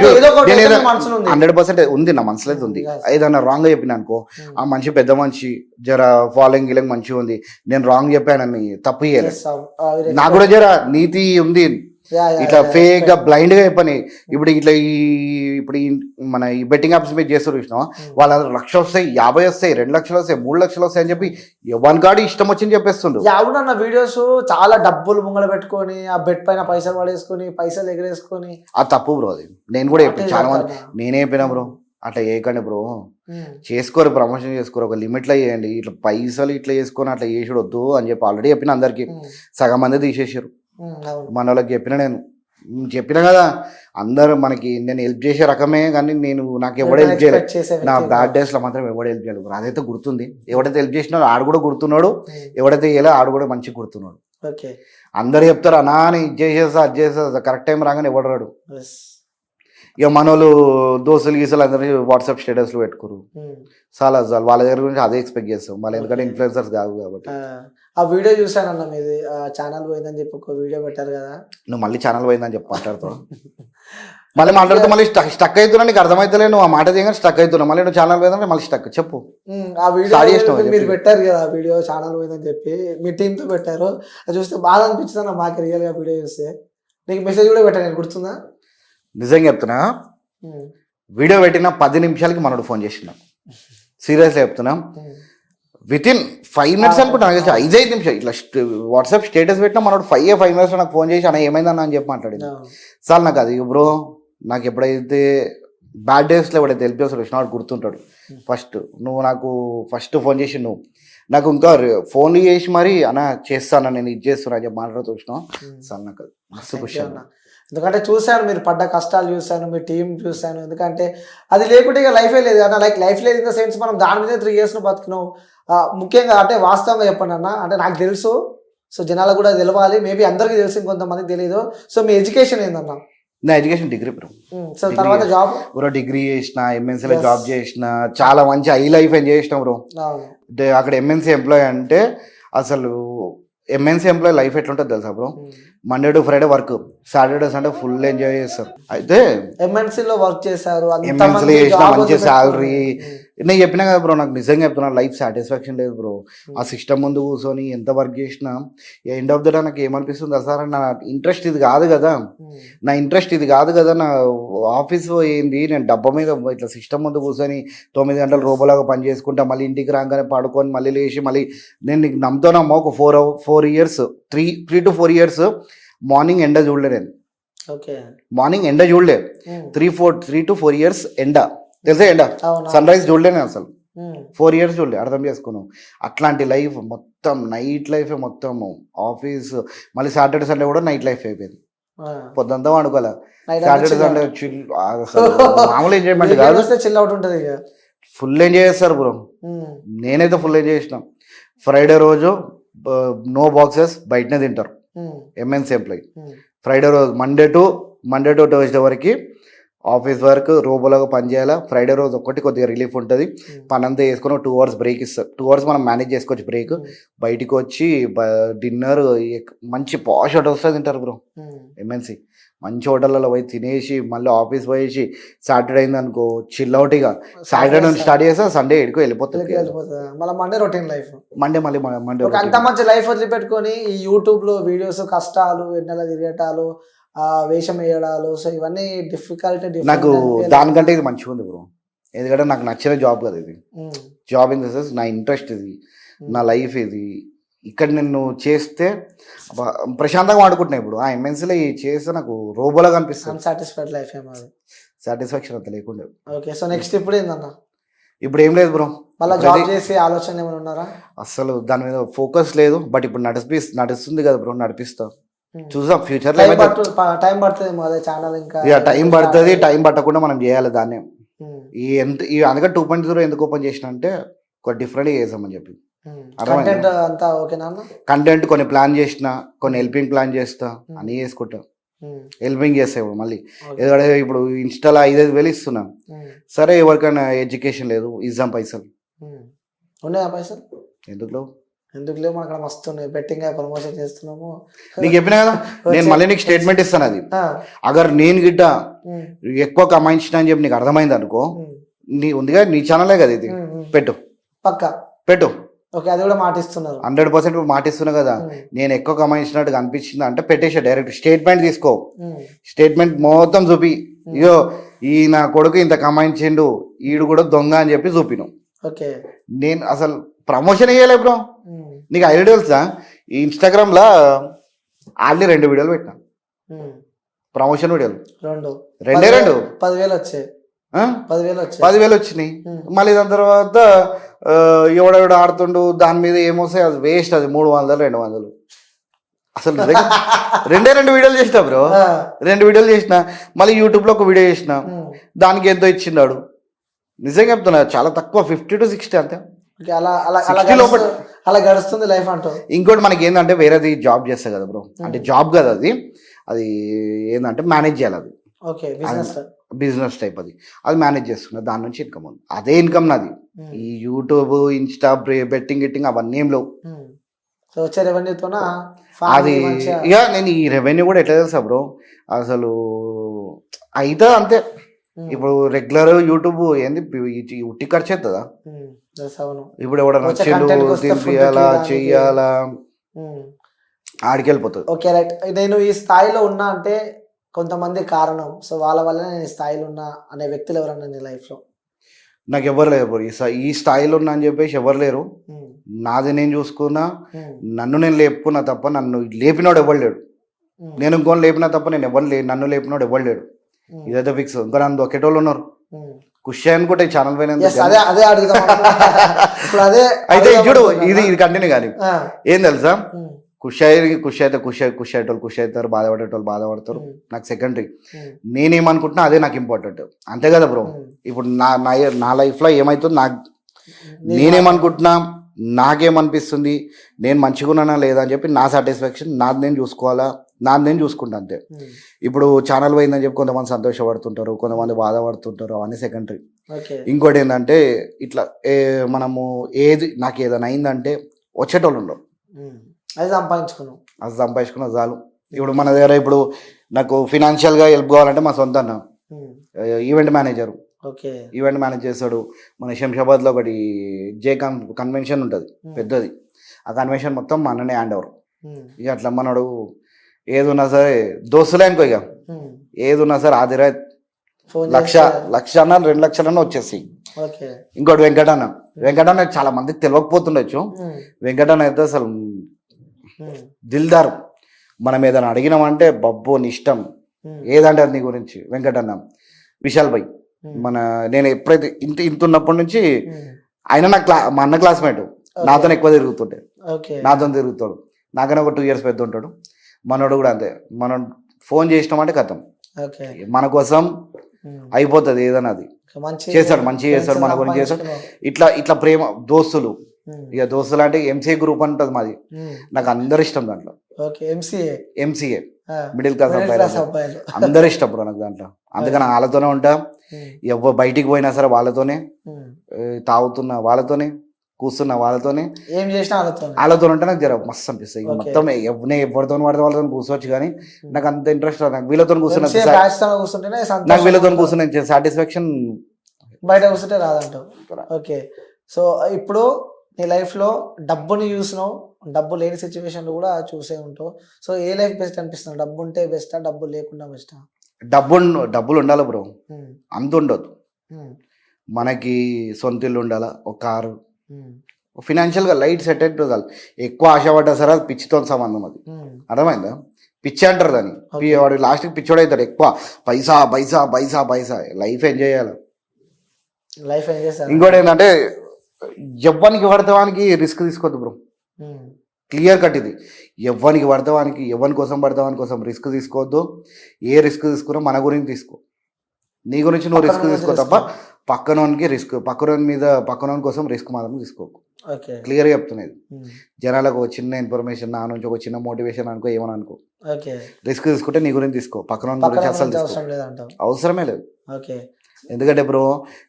100% ఉంది, నా మనసులో ఉంది. ఏదన్నా రాంగ్ గా చెప్పిన అనుకో, ఆ మనిషి పెద్ద మనిషి, జర ఫాలోయింగ్ గిలింగ్ మంచిగా ఉంది, నేను రాంగ్ చెప్పానని తప్పు చేయలేదు. నాకు కూడా జర నీతి ఉంది. ఇట్లా ఫేక్ గా బ్లైండ్ గా చెప్పని ఇప్పుడు ఇట్లా ఇప్పుడు మన ఈ బెట్టింగ్ యాప్స్ మీద చేస్తారు చూసినా, వాళ్ళ 1 లక్ష వస్తాయి, 50 వస్తాయి, 2 లక్షలు వస్తాయి, 3 లక్షలు వస్తాయి అని చెప్పి ఎవరి కాడి ఇష్టం వచ్చింది చెప్పేస్తుండ్రు. అవునన్న వీడియోస్ చాలా డబ్బులు ముంగడ పెట్టుకొని ఆ బెట్ పైన పైసలు పడేసుకొని పైసలు ఎగరేసుకొని, అది తప్పు బ్రో. అది నేను కూడా చెప్పాను, చాలా మంది నేనే చెప్పినా బ్రో అట్లా చేయకండి బ్రో, చేసుకోరు, ప్రమోషన్ చేసుకోరు, ఒక లిమిట్ లో చేయండి, ఇట్లా పైసలు ఇట్లా చేసుకొని అట్లా చేసుడు వద్దు అని చెప్పి ఆల్రెడీ చెప్పిన అందరికి. సగం మంది తీసేసారు మన వాళ్ళకి. నేను చెప్పిన కదా అందరు మనకి నేను హెల్ప్ చేసే రకమే, కానీ నాకు ఎవడ హెల్ప్ చేయలేదు. నా బ్యాడ్ డేస్ లో మాత్రం ఎవడ హెల్ప్ చేయలేదు. అదైతే గుర్తుంది. ఎవడైతే హెల్ప్ చేసినాడో ఆడు కూడా గుర్తున్నాడు, ఎవడైతే చేయలే ఆడు కూడా మంచిగా గుర్తున్నాడు. అందరు చెప్తారు అన్నా అని ఇది చేసేసా అది చేసేసా, కరెక్ట్ టైం రాగానే ఎవడు రాడు. ఇక మన వాళ్ళు దోస్తులు గీసలు అందరూ వాట్సాప్ స్టేటస్లు పెట్టుకోరు, చాలా వాళ్ళ దగ్గర గురించి అదే ఎక్స్పెక్ట్ చేస్తాం మళ్ళీ, ఎందుకంటే ఇన్ఫ్లుయెన్సర్స్ కాదు కాబట్టి. ఆ వీడియో చూసానన్న మీది, ఛానల్ పోయిందని చెప్పి ఒక వీడియో పెట్టారు కదా. నువ్వు మళ్ళీ ఛానల్ పోయిందని చెప్పి మాట్లాడుతావు, మళ్ళీ మాట్లాడుతూ మళ్ళీ స్టక్ అవుతున్నా, నీకు అర్థమవుతలే, నువ్వు ఆ మాట చేయగానే స్టక్ అవుతున్నా, మళ్ళీ నువ్వు ఛానల్ పోయిందని మళ్ళీ స్టక్ చెప్పు. ఆ వీడియో మీరు పెట్టారు కదా, ఆ వీడియో ఛానల్ పోయిందని చెప్పి మీ టీంతో పెట్టారు. అది చూస్తే బాధ అనిపించింది మాకు రియల్ గా వీడియో చూస్తే. నీకు మెసేజ్ కూడా పెట్టాను, నేను గుర్తుందా? నిజంగా చెప్తున్నా, వీడియో పెట్టిన 10 నిమిషాలకి మనోడు ఫోన్ చేసిన, సీరియస్గా చెప్తున్నా. వితిన్ 5 minutes అనుకుంటా, నాకు తెలిసి 5 నిమిషాలు ఇట్లా వాట్సాప్ స్టేటస్ పెట్టినా మనోడు 5 minutes నాకు ఫోన్ చేసి అన్న ఏమైందన్న అని చెప్పి మాట్లాడింది. సార్ నాకు అది బ్రో, నాకు ఎప్పుడైతే బ్యాడ్ డేస్లో ఎవడైతే హెల్ప్ చేస్తాడు వాడు గుర్తుంటాడు. ఫస్ట్ నువ్వు నాకు ఫస్ట్ ఫోన్ చేసి నువ్వు నాకు ఇంకా ఫోన్ చేసి మరి అన్న చేస్తాను, నేను ఇది చేస్తున్నా అని చెప్పి మాట్లాడుతూ వచ్చినావు సార్. నాకు మస్తు ఖుషి అన్న, ఎందుకంటే చూశాను మీరు పడ్డ కష్టాలు చూశాను, మీ టీం చూశాను. ఎందుకంటే అది లేకుంటే ఇక లైఫే లేదు అన్న. లైఫ్ లేదు ఇన్ ద సెన్స్ మనం దాని మీద 3 years బతికినాం. ముఖ్యంగా అంటే వాస్తవంగా చెప్పండి అన్న, అంటే నాకు తెలుసు, సో జనాలకు కూడా తెలవాలి, మేబీ అందరికీ తెలుసు, కొంతమందికి తెలియదు. సో మీ ఎడ్యుకేషన్ ఏందన్న? నా ఎడ్యుకేషన్ డిగ్రీ బ్రో. సో తర్వాత జాబ్ బ్రో, డిగ్రీ చేసిన, ఎంఎన్సీలో జాబ్ చేసిన, చాలా మంచి హై లైఫ్ ఏం చేసిన బ్రో. అక్కడ ఎంఎన్సీ ఎంప్లాయ్ అంటే అసలు ఎంఎన్సీ ఎంప్లాయ్ లైఫ్ ఎట్లుంటుంది తెలుసా bro? Monday to Friday work, Saturday Sunday full enjoy చేస్తారు. అయితే ఎంఎన్సీలో వర్క్ చేశారు, ఎంఎన్సీలో చేసిన మంచి శాలరీ. నేను చెప్పినా కదా బ్రో, నాకు నిజంగా చెప్తున్నా లైఫ్ సాటిస్ఫాక్షన్ లేదు బ్రో. ఆ సిస్టమ్ ముందు కూర్చొని ఎంత వర్క్ చేసినా ఎండ్ ఆఫ్ ద డే నాకు ఏమనిపిస్తుంది సార్, నా ఇంట్రెస్ట్ ఇది కాదు కదా, నా ఆఫీస్ ఏంది, నేను డబ్బా మీద ఇట్లా సిస్టమ్ ముందు కూర్చొని 9 గంటలు రోబోలాగా పని చేసుకుంటా, మళ్ళీ ఇంటికి రాగానే పడుకొని మళ్ళీ లేచి మళ్ళీ నేను నీకు నమ్ముతానమ్మా ఒక 4 years 3 to 4 years మార్నింగ్ ఎండ చూడలే నేను. మార్నింగ్ ఎండ చూడలే 3 to 4 years ఎండ తెలుసా, ఎండ సన్ రైజ్ చూడలే నేను అసలు 4 years చూడలే. అర్థం చేసుకున్నాం. అట్లాంటి లైఫ్ మొత్తం నైట్ లైఫ్, మొత్తం ఆఫీస్, మళ్ళీ సాటర్డే సండే కూడా నైట్ లైఫ్ అయిపోయింది. పొద్దుంతా వండుకోలే, సాటర్డే సండే మామూలు ఎంజాయ్మెంట్ కాదు, చిల్ అవుట్ ఉంటుంది, ఫుల్ ఎంజాయ్ చేస్తారు బ్రో. నేనైతే ఫుల్ ఎంజాయ్ చేసిన. ఫ్రైడే రోజు నో బాక్సెస్ బయటనే తింటారు, ఎంఎన్సీ ఎంప్లాయీ. ఫ్రైడే రోజు మండే టు ట్యూస్డే వరకు ఆఫీస్ వర్క్ రోబోలాగా పనిచేయాలా. ఫ్రైడే రోజు ఒక్కటి కొద్దిగా రిలీఫ్ ఉంటుంది. పని అంతా వేసుకొని 2 hours బ్రేక్ ఇస్తారు. 2 hours మనం మేనేజ్ చేసుకోవచ్చు బ్రేక్. బయటికి వచ్చి డిన్నర్ మంచి పాష్ హోటల్స్ తింటారు బ్రో. ఎంఎన్సీ మంచి హోటళ్ళలో పోయి తినేసి మళ్ళీ ఆఫీస్ పోయేసి సాటర్డే అయింది అనుకో చిల్ అవుట్. ఇక సాటర్డే నుంచి స్టార్ట్ చేస్తా సండే ఎడుకో వెళ్ళిపోతుంది. మళ్ళీ మండే రొటీన్ లైఫ్. మండే అంత మంచి లైఫ్ వదిలిపెట్టుకొని ఈ యూట్యూబ్ లో వీడియోస్ కష్టాలు ఎండల తిరిగేటాలు వేషం వేయడాలు సో ఇవన్నీ డిఫికల్టీ. నాకు దానికంటే ఇది మంచిగా ఉంది బ్రో. ఎందుకంటే నాకు నచ్చిన జాబ్ కదా ఇది. జాబ్ ఇన్ ద సెన్స్ నా ఇంట్రెస్ట్ ఇది, నా లైఫ్ ఇది. ఇక్కడ నేను చేస్తే ప్రశాంతంగా వాడుకుంటున్నా. ఇప్పుడు ఆ ఎంఎన్సీలో చేస్తే నాకు రోబోలాగా అనిపిస్తుంది. సాటిస్ఫైడ్ లైఫ్ సాటిస్ఫాక్షన్ అంత లేకుండా. ఓకే సో నెక్స్ట్ ఇప్పుడు ఏందన్నా? ఇప్పుడు ఏం లేదు బ్రో. మళ్ళీ జాబ్ చేసే ఆలోచన ఏమైనా ఉన్నారా? అసలు దాని మీద ఫోకస్ లేదు. బట్ ఇప్పుడు నడుస్తుంది కదా బ్రో, నడిపిస్తా. చూసాం ఫ్యూచర్ లో టైం పడుతుంది ఛానల్ ఇంకా టైం పడుతుంది. టైం పట్టకుండా మనం చేయాలి దాన్ని. అందుకే 2.0 ఎందుకు ఓపెన్ చేసిన అంటే ఒక డిఫరెంట్ చేసామని చెప్పి. కంటెంట్ కొన్ని ప్లాన్ చేసిన, కొన్ని హెల్పింగ్ ప్లాన్ చేస్తా, అన్ని చేసుకుంటా. హెల్పింగ్ చేస్తా. ఇప్పుడు మళ్ళీ ఎందుకంటే ఇప్పుడు ఇన్స్టాలో 5,000 ఇస్తున్నా. సరే ఎవరికైనా ఎడ్యుకేషన్ లేదు ఇద్దాం పైసలు. ఉన్నాయా పైసలు? ఎందుకు లేవు అక్కడ మస్తు బెట్టింగ్ ప్రమోషన్ చేస్తున్నాము. నీకు చెప్పినా కదా నేను మళ్ళీ నీకు స్టేట్మెంట్ ఇస్తాను. అది అగర్ నేను గిట్ట ఎక్కువ కమాయించిన అని చెప్పి నీకు అర్థమైంది అనుకో, నీ ఉందిగా నీ ఛానలే కదా ఇది, పెట్టు. ఓకే అది కూడా మాటిస్తున్నారు. 100% మాటిస్తున్నా కదా. నేను ఎక్కువ కమాయించినట్టు అనిపించింది అంటే పెట్టేసా డైరెక్ట్. స్టేట్మెంట్ తీసుకో, స్టేట్మెంట్ మొత్తం చూపి, ఇగో ఈ నా కొడుకు ఇంత కమాయించిండు, ఈడు కూడా దొంగ అని చెప్పి చూపిను. నేను అసలు ప్రమోషన్ వేయలే బ్రో. నీకు ఐడియా తెలుసా? ఈ ఇన్స్టాగ్రామ్ లా ఆల్రెడీ 2 వీడియోలు పెట్టినా, ప్రమోషన్ వీడియోలు. 2 10,000 వచ్చాయి. 10,000 వచ్చినాయి. మళ్ళీ దాని తర్వాత ఎవడెవడ ఆడుతుండు దాని మీద ఏమొస్తాయి, అది వేస్ట్. అది 300 200 అసలు 2 వీడియోలు చేసిన బ్రో. 2 వీడియోలు చేసిన. మళ్ళీ యూట్యూబ్ లో ఒక వీడియో చేసిన, దానికి ఎంతో ఇచ్చిన్నాడు. నిజంగా చెప్తున్నా చాలా తక్కువ, 50 to 60 అంతే. అలా గడుస్తుంది లైఫ్ అంటూ. ఇంకోటి మనకి ఏంటంటే వేరేది జాబ్ చేస్తా కదా బ్రో. అంటే జాబ్ కదా అది ఏంటంటే మేనేజ్ చేయాలి. అది బిజినెస్ టైప్. అది మేనేజ్ చేస్తున్నా. దాని నుంచి ఇన్కమ్ ఉంది. అదే ఇన్కమ్ నాది. ఈ యూట్యూబ్ ఇన్స్టా బెట్టింగ్ గిట్టింగ్ అవన్నీ ఏం లేవు. వచ్చే రెవెన్యూతో అది ఇక నేను ఈ రెవెన్యూ కూడా ఎట్లా తెలుసా బ్రో, అసలు అయితే అంతే. ఇప్పుడు రెగ్యులర్ యూట్యూబ్ ఏంది ఉట్టి ఖర్చు అవుతుందా? ఇప్పుడు ఎవడన్నా తినిపియాలా చెయ్యాలా ఆడికెళ్ళిపోతుంది. Okay right. నేను ఈ స్థాయిలో ఉన్నా అంటే కొంతమంది కారణం, సో వాళ్ళ వల్ల నేను ఈ స్థాయిలో ఉన్నా అనే వ్యక్తులు ఎవరన్నా నీ లైఫ్ లో? నాకు ఎవరు లేరు ఈ స్థాయిలో ఉన్నా అని చెప్పేసి ఎవరు లేరు. నాది నేను చూసుకున్నా, నన్ను నేను లేపుకున్నా తప్ప నన్ను లేపినోడు ఎవరు లేడు. నేను ఇంకోని లేపినా తప్ప నేను నన్ను లేపినోడు ఎవరు లేడు. ఇదైతే ఫిక్స్. ఇంకా నన్ను దొక్కేటోళ్ళు ఉన్నారు. ఖుషి అనుకుంటే ఈ ఛానల్ పైన అయితే చూడు ఇది కంటిన్యూ కానీ ఏం తెలుసా, ఖుషి అవుతారు, బాధపడతారు. నాకు సెకండరీ. నేనేమనుకుంటున్నా అదే నాకు ఇంపార్టెంట్. అంతే కదా బ్రో. ఇప్పుడు నా లైఫ్ లో ఏమైతుంది, నేనేమనుకుంటున్నా, నాకేమనిపిస్తుంది, నేను మంచిగా ఉన్నానా లేదా అని చెప్పి నా సాటిస్ఫాక్షన్ నాది నేను చూసుకోవాలా, నాది నేను చూసుకుంటా అంతే. ఇప్పుడు ఛానల్ పోయిందని చెప్పి కొంతమంది సంతోషపడుతుంటారు, కొంతమంది బాధపడుతుంటారు, అవన్నీ సెకండరీ. ఇంకోటి ఏంటంటే ఇట్లా మనము నాకు ఏదైనా అయిందంటే వచ్చేటోళ్ళు ఉండవు. అది సంపాదించుకున్నా చాలు. ఇప్పుడు మన దగ్గర ఇప్పుడు నాకు ఫినాన్షియల్ గా హెల్ప్ కావాలంటే మా సొంత అన్న ఈవెంట్ మేనేజర్ మేనేజ్ చేస్తాడు. మన శంషాబాద్ లో ఒకటి కన్వెన్షన్ ఉంటుంది పెద్దది. ఆ కన్వెన్షన్ మొత్తం మా అన్ననే హ్యాండ్ ఓవర్. ఇక అట్లా మనడు ఏదున్నా సరే దోస్తులే అనుకో, ఇక ఏదున్నా సరే ఆదిరా 1,00,000 2 లక్షలన్నా వచ్చేసి. ఇంకోటి వెంకటన్న చాలా మందికి తెలియకపోతుండొచ్చు. వెంకటన్న అయితే అసలు దిల్దార్. మనం ఏదైనా అడిగినామంటే బబ్బో నీ ఇష్టం ఏదంటే అది నీ గురించి. వెంకటన్న విశాల్ భాయ్ నేను ఎప్పుడైతే ఇంత ఉన్నప్పటి నుంచి ఆయన మా అన్న క్లాస్మేట్, నాతో ఎక్కువ తిరుగుతుంటే నాతో తిరుగుతాడు. నాకన్నా ఒక 2 years పెద్ద ఉంటాడు. మనోడు కూడా అంతే. మనం ఫోన్ చేసినామంటే కథం మన కోసం అయిపోతుంది. ఏదన్నా అది చేస్తాడు, మంచిగా చేస్తాడు, మన గురించి చేస్తాడు. ఇట్లా ప్రేమ దోస్తులు ఇక దోస్తులు అంటే ఎంసీఏ గ్రూప్ అని ఉంటుంది మాది. నాకు అందరు ఇష్టం దాంట్లో. ఓకే, ఎంసీఏ మిడిల్ క్లాస్ అబ్బాయిలు అందరు ఇష్టం బ్రో నాకు దాంట్లో. అందుకని వాళ్ళతోనే ఉంటా. ఎవరు బయటికి పోయినా సరే వాళ్ళతోనే, తాగుతున్నా వాళ్ళతోనే, కూర్చున్నా వాళ్ళతోనే, ఏం చేసినా వాళ్ళతో ఉంటే నాకు జర మస్తు అనిపిస్తుంది. మొత్తం నేను ఎవరితో పడితే వాళ్ళతో కూర్చోవచ్చు, కానీ నాకు అంత ఇంట్రెస్ట్ నాకు వీళ్ళతో కూర్చున్నా, నాకు వీళ్ళతో కూర్చున్నా సాటిస్ఫాక్షన్ బయట కూర్చుంటే రాదంటావు. ఓకే, సో ఇప్పుడు నీ లైఫ్లో డబ్బుని చూసినావు, డబ్బు లేని సిచ్యువేషన్లు కూడా చూసే ఉంటావు. సో ఏ లైఫ్ బెస్ట్ అనిపిస్తుంది? డబ్బు ఉంటే బెస్టా, డబ్బు లేకుండా బెస్టా? డబ్బులు ఉండాలి బ్రో, అంత ఉండదు. మనకి సొంత ఇల్లు ఉండాలా, ఒక కారు, ఫినాన్షియల్గా లైట్ సెట్ అయితే చాలు. ఎక్కువ ఆశపడ్డా సరే అది పిచ్చితో సంబంధం. అది అర్థమైందా? పిచ్చి అంటారు దాన్ని. వాడు లాస్ట్కి పిచ్చోడు అవుతాడు. ఎక్కువ పైసా పైసా పైసా పైసా. లైఫ్ ఎంజాయ్ చేయాలి. ఇంకోటి ఏంటంటే ఎవ్వనికి పడతావానికి రిస్క్ తీసుకోవద్దు బ్రో. క్లియర్ కట్ ఇది. ఎవ్వనికి పడతావానికి, ఎవరి కోసం పడతావాని కోసం రిస్క్ తీసుకోవద్దు. ఏ రిస్క్ తీసుకున్నా మన గురించి తీసుకో. నీ గురించి నువ్వు రిస్క్ తీసుకో తప్ప పక్కనోనికి రిస్క్, పక్కనోని కోసం రిస్క్ మాత్రం తీసుకోకు. క్లియర్గా చెప్తున్నది. జనాలకు ఒక చిన్న ఇన్ఫర్మేషన్, నా నుంచి ఒక చిన్న మోటివేషన్ అనుకో, ఏమని అనుకో. రిస్క్ తీసుకుంటే నీ గురించి తీసుకో, పక్కన గురించి అసలు అవసరమే లేదు. ఎందుకంటే బ్రో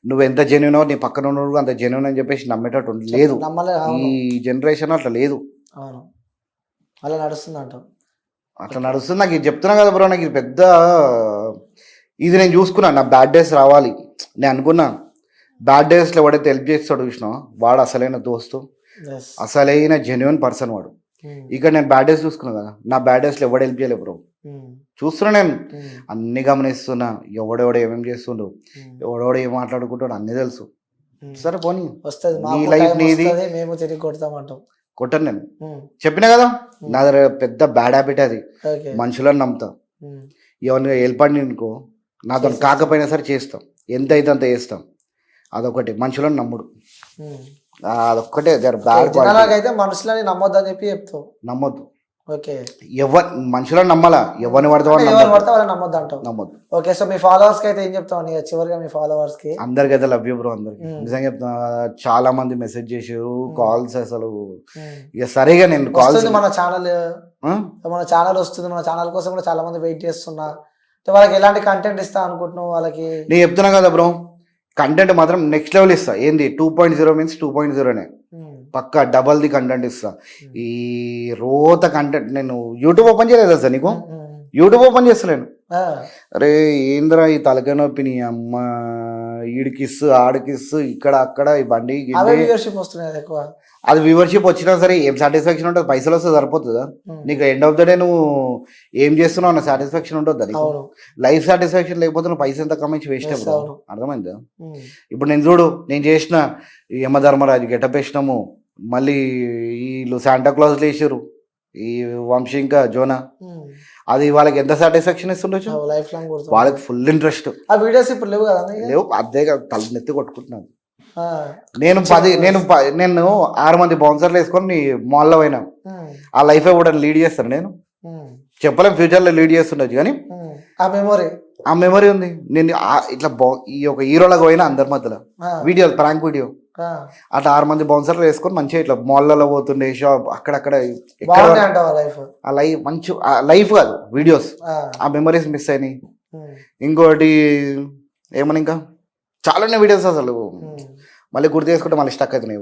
నువ్వు ఎంత జెన్యునో నీ పక్కన ఉన్నప్పుడు అంత జెన్యున్ అని చెప్పేసి నమ్మేటట్టు లేదు. ఈ జనరేషన్ అట్లా లేదు. అలా నడుస్తుంది అంట. అట్లా నడుస్తుంది. నాకు ఇది చెప్తున్నా కదా బ్రో, నాకు ఇది పెద్ద ఇది నేను చూసుకున్నా. నా బ్యాడ్ డేస్ రావాలి నేను అనుకున్నా. బ్యాడ్ డేస్లో వాడైతే హెల్ప్ చేస్తాడు చూసినా, వాడు అసలైన దోస్తు, అసలైన జెన్యున్ పర్సన్ వాడు. ఇక్కడ నేను బ్యాడ్ డేస్ చూసుకున్నా కదా, నా బ్యాడ్ డేస్లో ఎవడు హెల్ప్ చేయలేదు బ్రో. చూస్తున్నా నేను, అన్ని గమనిస్తున్నా. ఎవడెవడో ఏమేమి చేస్తుండు, ఎవడెవడో ఏం మాట్లాడుకుంటాడు అన్నీ తెలుసు. సరే పోనీ, నీ లైఫ్ నీది, కొట్టను నేను. చెప్పినా కదా నా దగ్గర పెద్ద బ్యాడ్ హ్యాబిట్ అది. మనుషులను నమ్ముతా. ఎవరిని హెల్ప్ అనుకో, నాతో కాకపోయినా సరే చేస్తాం, ఎంత అయితే అంత చేస్తాం. అదొకటి, మనుషులను నమ్ముడు, అదొక్కటే అయితే మనుషులని నమ్మొద్దు అని చెప్పి చెప్తావు. నమ్మొద్దు. మనుషులను నమ్మాలా, ఎవరిని పడితే నమ్మొద్దు అంటావు. నమ్మొద్దు. ఓకే, సో మీ ఫాలోవర్స్ కి అయితే ఏం చెప్తావు చివరిగా? మీ ఫాలోవర్స్ కి అందరికైతే లవ్ యూ బ్రో. అందరికి నిజంగా చెప్తున్నా, చాలా మంది మెసేజ్ చేసారు, కాల్స్. అసలు ఇక సరిగా నేను కాల్స్, మన ఛానల్ వస్తుంది, మన ఛానల్ కోసం కూడా చాలా మంది వెయిట్ చేస్తున్నా. వాళ్ళకి ఎలాంటి కంటెంట్ ఇస్తా అనుకుంటున్నావు వాళ్ళకి? నేను చెప్తున్నా కదా బ్రో, కంటెంట్ మాత్రం నెక్స్ట్ లెవెల్ ఇస్తా. ఏంది 2.0 మీన్స్ 2.0నే పక్కా డబల్ ది కంటెంట్ ఇస్తా. ఈ రోత కంటెంట్ నేను యూట్యూబ్ ఓపెన్ చేయలేదు సార్. నీకు యూట్యూబ్ ఓపెన్ చేస్తలేను. అరే ఏంద్రా ఈ తలకాయ నొప్పి, నీ అమ్మ, ఈడికిస్సు ఆడికిస్సు, ఇక్కడ అక్కడ ఈ బండి అది వ్యూవర్షిప్ వచ్చినా సరే ఏం సాటిస్ఫాక్షన్ ఉంటుంది? పైసలు వస్తే సరిపోతుందా నీకు? ఎండ్ ఆఫ్ ద డే నువ్వు ఏం చేస్తున్నావు అన్న సాటిస్ఫాక్షన్ ఉంటుందా నీకు? లైఫ్ సాటిస్ఫాక్షన్ లేకపోతే నువ్వు పైసలు ఎంత కమ్మించి వేస్ట్ అయిపోతావు. అర్థమైందా? ఇప్పుడు నేను చూడు, నేను చేసిన యమధర్మరాజు గెటప్ వేసినాము, మళ్ళీ వీళ్ళు శాంటాక్లాజ్లు వేసారు, ఈ వంశీ ఇంకా జోనా. అది వాళ్ళకి ఎంత సాటిస్ఫాక్షన్ ఇస్తుండొచ్చు? వాళ్ళకి ఫుల్ ఇంట్రెస్ట్. లేవు, అదే తల నెత్తి కొట్టుకుంటున్నాను. నేను 6 మంది బౌన్సర్లు వేసుకొని మాల్లో పోయినా. ఆ లైఫ్ కూడా లీడ్ చేస్తాను నేను. చెప్పలేం ఫ్యూచర్ లో లీడ్ చేస్తుండొచ్చు, కానీ ఆ మెమరీ ఉంది. నేను ఇట్లా ఈ ఒక హీరోలాగా పోయినా అందరి మధ్యలో వీడియో, ప్రాంక్ వీడియో. అట్లా 6 మంది బౌన్సర్లు వేసుకొని మంచిగా ఇట్లా మాల్లలో పోతుండే, షాప్ అక్కడక్కడ. ఆ లైఫ్ మంచి లైఫ్ కాదు, వీడియోస్. ఆ మెమరీస్ మిస్ అయినాయి. ఇంకోటి ఏమని, ఇంకా చాలానే వీడియోస్ అసలు మళ్ళీ గుర్తు చేసుకుంటే మళ్ళీ స్టక్ అవుతున్నాయి.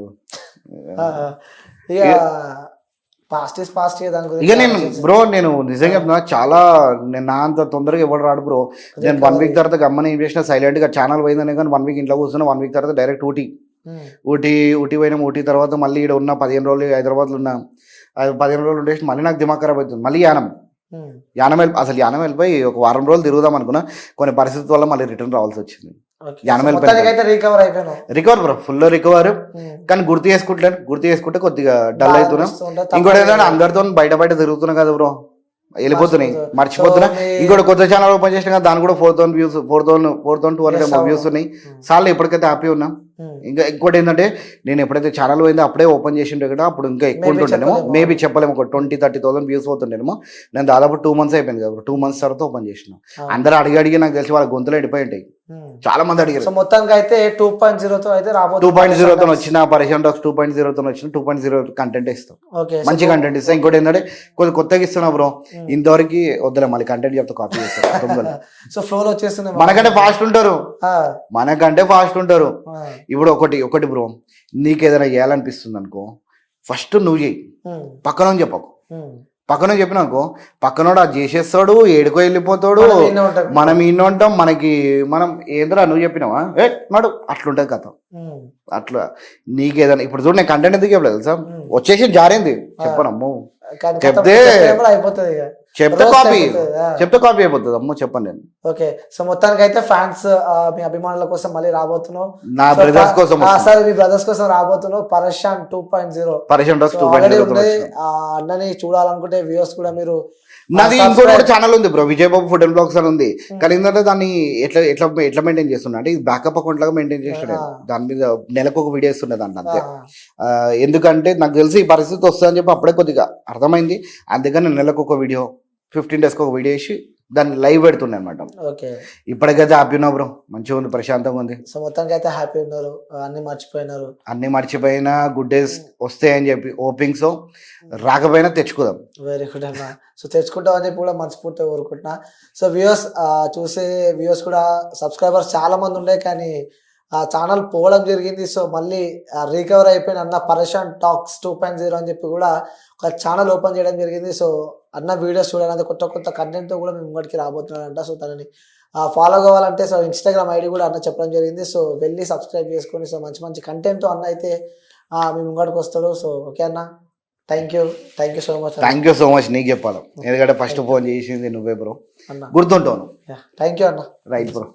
ఇక నేను బ్రో, నేను నిజంగా చెప్తున్నా, చాలా నేను నా అంత తొందరగా ఎవరు రాడు బ్రో. నేను 1 వీక్ తర్వాత గమ్మని ఏం చేసిన, సైలెంట్ గా ఛానల్ పోయిందనే కానీ 1 వీక్ ఇంట్లో కూర్చున్నా. 1 వీక్ తర్వాత డైరెక్ట్ ఊటీ పోయినాం. ఊటీ తర్వాత మళ్ళీ ఇక్కడ ఉన్న 15 రోజులు హైదరాబాద్లో ఉన్నా. 15 రోజులు ఉండేసి మళ్ళీ నాకు దిమాగ్ ఖరాబ్ అవుతుంది. మళ్ళీ యానం వెళ్ళిపోయి ఒక 1 వారం రోజులు తిరుగుదాం అనుకున్నా. కొన్ని పరిస్థితుల వల్ల మళ్ళీ రిటర్న్ రావాల్సి వచ్చింది. Recover bro, full recover. కానీ గుర్తు చేసుకుంటే కొద్దిగా డల్ అవుతున్నా. ఇంకోటి ఏంటంటే అందరితో బయట తిరుగుతున్నా కదా బ్రో, వెళ్ళిపోతున్నాయి, మర్చిపోతున్నా. ఇంకోటి కొత్త ఛానల్ ఓపెన్ చేసిన కదా, దాని కూడా 4,000 వ్యూస్, 4,200 వ్యూస్ ఉన్నాయి. చాలా ఇప్పటికైతే హ్యాపీ ఉన్నా. ఇంకా ఇంకోటి ఏంటంటే, నేను ఎప్పుడైతే ఛానల్ పోయిందో అప్పుడే ఓపెన్ చేసి ఉంటే కదా, అప్పుడు ఇంకా ఎక్కువ ఉంటుండేమో. మేబీ చెప్పలేము, ఒక 20,000-30,000 వ్యూస్ అవుతుండేమో. నేను దాదాపు 2 months అయిపోయింది కదా, 2 months తర్వాత ఓపెన్ చేసిన. అందరూ అడిగి నాకు తెలిసి వాళ్ళ గొంతులో ఎండిపోయి ఉంటాయి. చాలా మంది అడిగారు. సో మొత్తానికి అయితే 2.0తో అయితే రాబోతుంది. 2.0తో వచ్చిన పరేషాన్ టాక్స్ 2.0తో వచ్చిన 2.0 కంటెంట్ ఇస్తాం, ఓకే మంచి కంటెంట్ ఇస్తాం. ఇంకోటి ఏంటంటే కొత్తగా ఇస్తున్నా బ్రో, ఇంతవరకు వద్దులే మళ్ళీ కంటెంట్ చెప్తా కాపీ చేస్తారు. సో ఫ్లోలో వచ్చేస్తున్నాయి. మనకంటే ఫాస్ట్ ఉంటారు, ఇప్పుడు ఒకటి బ్రో, నీకు ఏదైనా చేయాలనిపిస్తుంది అనుకో, ఫస్ట్ నువ్వు చెయ్యి, పక్కన చెప్పకు. పక్కన చెప్పినాకో పక్కనోడు అది చేసేస్తాడు, ఏడుకో వెళ్ళిపోతాడు, మనం ఈయన ఉంటాం. మనం ఏంద్రా నువ్వు చెప్పినావా నాడు అట్లుంటది కథ. అట్లా నీకేదైనా ఇప్పుడు చూడు, నేను కంటెంట్ ఎందుకు చెప్పలేదు తెలుసా, వచ్చేసి జారింది చెప్పనమ్ము, చెప్తే కాపీ అయిపోతుంది అమ్మో, చెప్పండి నేను. ఓకే, సో మొత్తానికి అయితే ఫ్యాన్స్ మీ అభిమానుల కోసం మళ్ళీ రాబోతున్నావు, నా బ్రదర్స్ కోసం, సార్ మీ బ్రదర్స్ కోసం రాబోతున్నావు. పరేషాన్ 2.0 అన్నని చూడాలనుకుంటే వ్యూస్ కూడా మీరు, నాది ఇంకోటి ఛానల్ ఉంది bro, Vijay Babu food and blogs అని ఉంది. కానీ ఏంటంటే దాన్ని ఎట్లా మెయింటైన్ చేస్తున్నా అంటే, ఇది బ్యాకప్ అకౌంట్ లాగా మెయింటైన్ చేస్తుండే, దాని మీద నెలకు ఒక వీడియో ఇస్తుండే దాంట్లో అంతే. ఎందుకంటే నాకు తెలిసి ఈ పరిస్థితి వస్తుందని చెప్పి అప్పుడే కొద్దిగా అర్థమైంది, అందుకని నెలకు ఒక వీడియో 15 days ఒక వీడియో వేసి దాన్ని లైవ్ పెడుతుండే అనమాట. ఓకే, ఇప్పటికైతే హ్యాపీ ఉన్నా బ్రో, మంచిగా ఉంది, ప్రశాంతంగా ఉంది. సో మొత్తానికి అయితే హ్యాపీ ఉన్నారు, అన్ని మర్చిపోయినా గుడ్ డేస్ వస్తాయని చెప్పి ఓపింగ్స్, రాకపోయినా తెచ్చుకుందాం. వెరీ గుడ్ అన్న, సో తెచ్చుకుంటాం అని చెప్పి కూడా మనస్ఫూర్తిగా కోరుకుంటున్నా. సో వ్యూవర్స్ చూసే వ్యూవర్స్ కూడా సబ్స్క్రైబర్స్ చాలా మంది ఉండే, కానీ ఆ ఛానల్ పోవడం జరిగింది. సో మళ్ళీ రీకవర్ అయిపోయిన అన్న పరేషాన్ టాక్స్ 2.0 అని చెప్పి కూడా ఒక ఛానల్ ఓపెన్ చేయడం జరిగింది. సో అన్న వీడియోస్ చూడాలంటే కొత్త కంటెంట్తో కూడా మేము ముంగడికి రాబోతున్నాడంట. సో తనని ఫాలో కావాలంటే సో ఇన్స్టాగ్రామ్ ఐడి కూడా అన్న చెప్పడం జరిగింది. సో వెళ్ళి సబ్స్క్రైబ్ చేసుకొని, సో మంచి కంటెంట్తో అన్న అయితే మేము ముంగడికి వస్తాడు. సో ఓకే అన్న, thank you so much. Thank you so much, నీకు చెప్పాలి ఎందుకంటే ఫస్ట్ ఫోన్ చేసింది నువ్వే బ్రో, గుర్తుంటాను. థ్యాంక్ యూ అన్న. Right bro.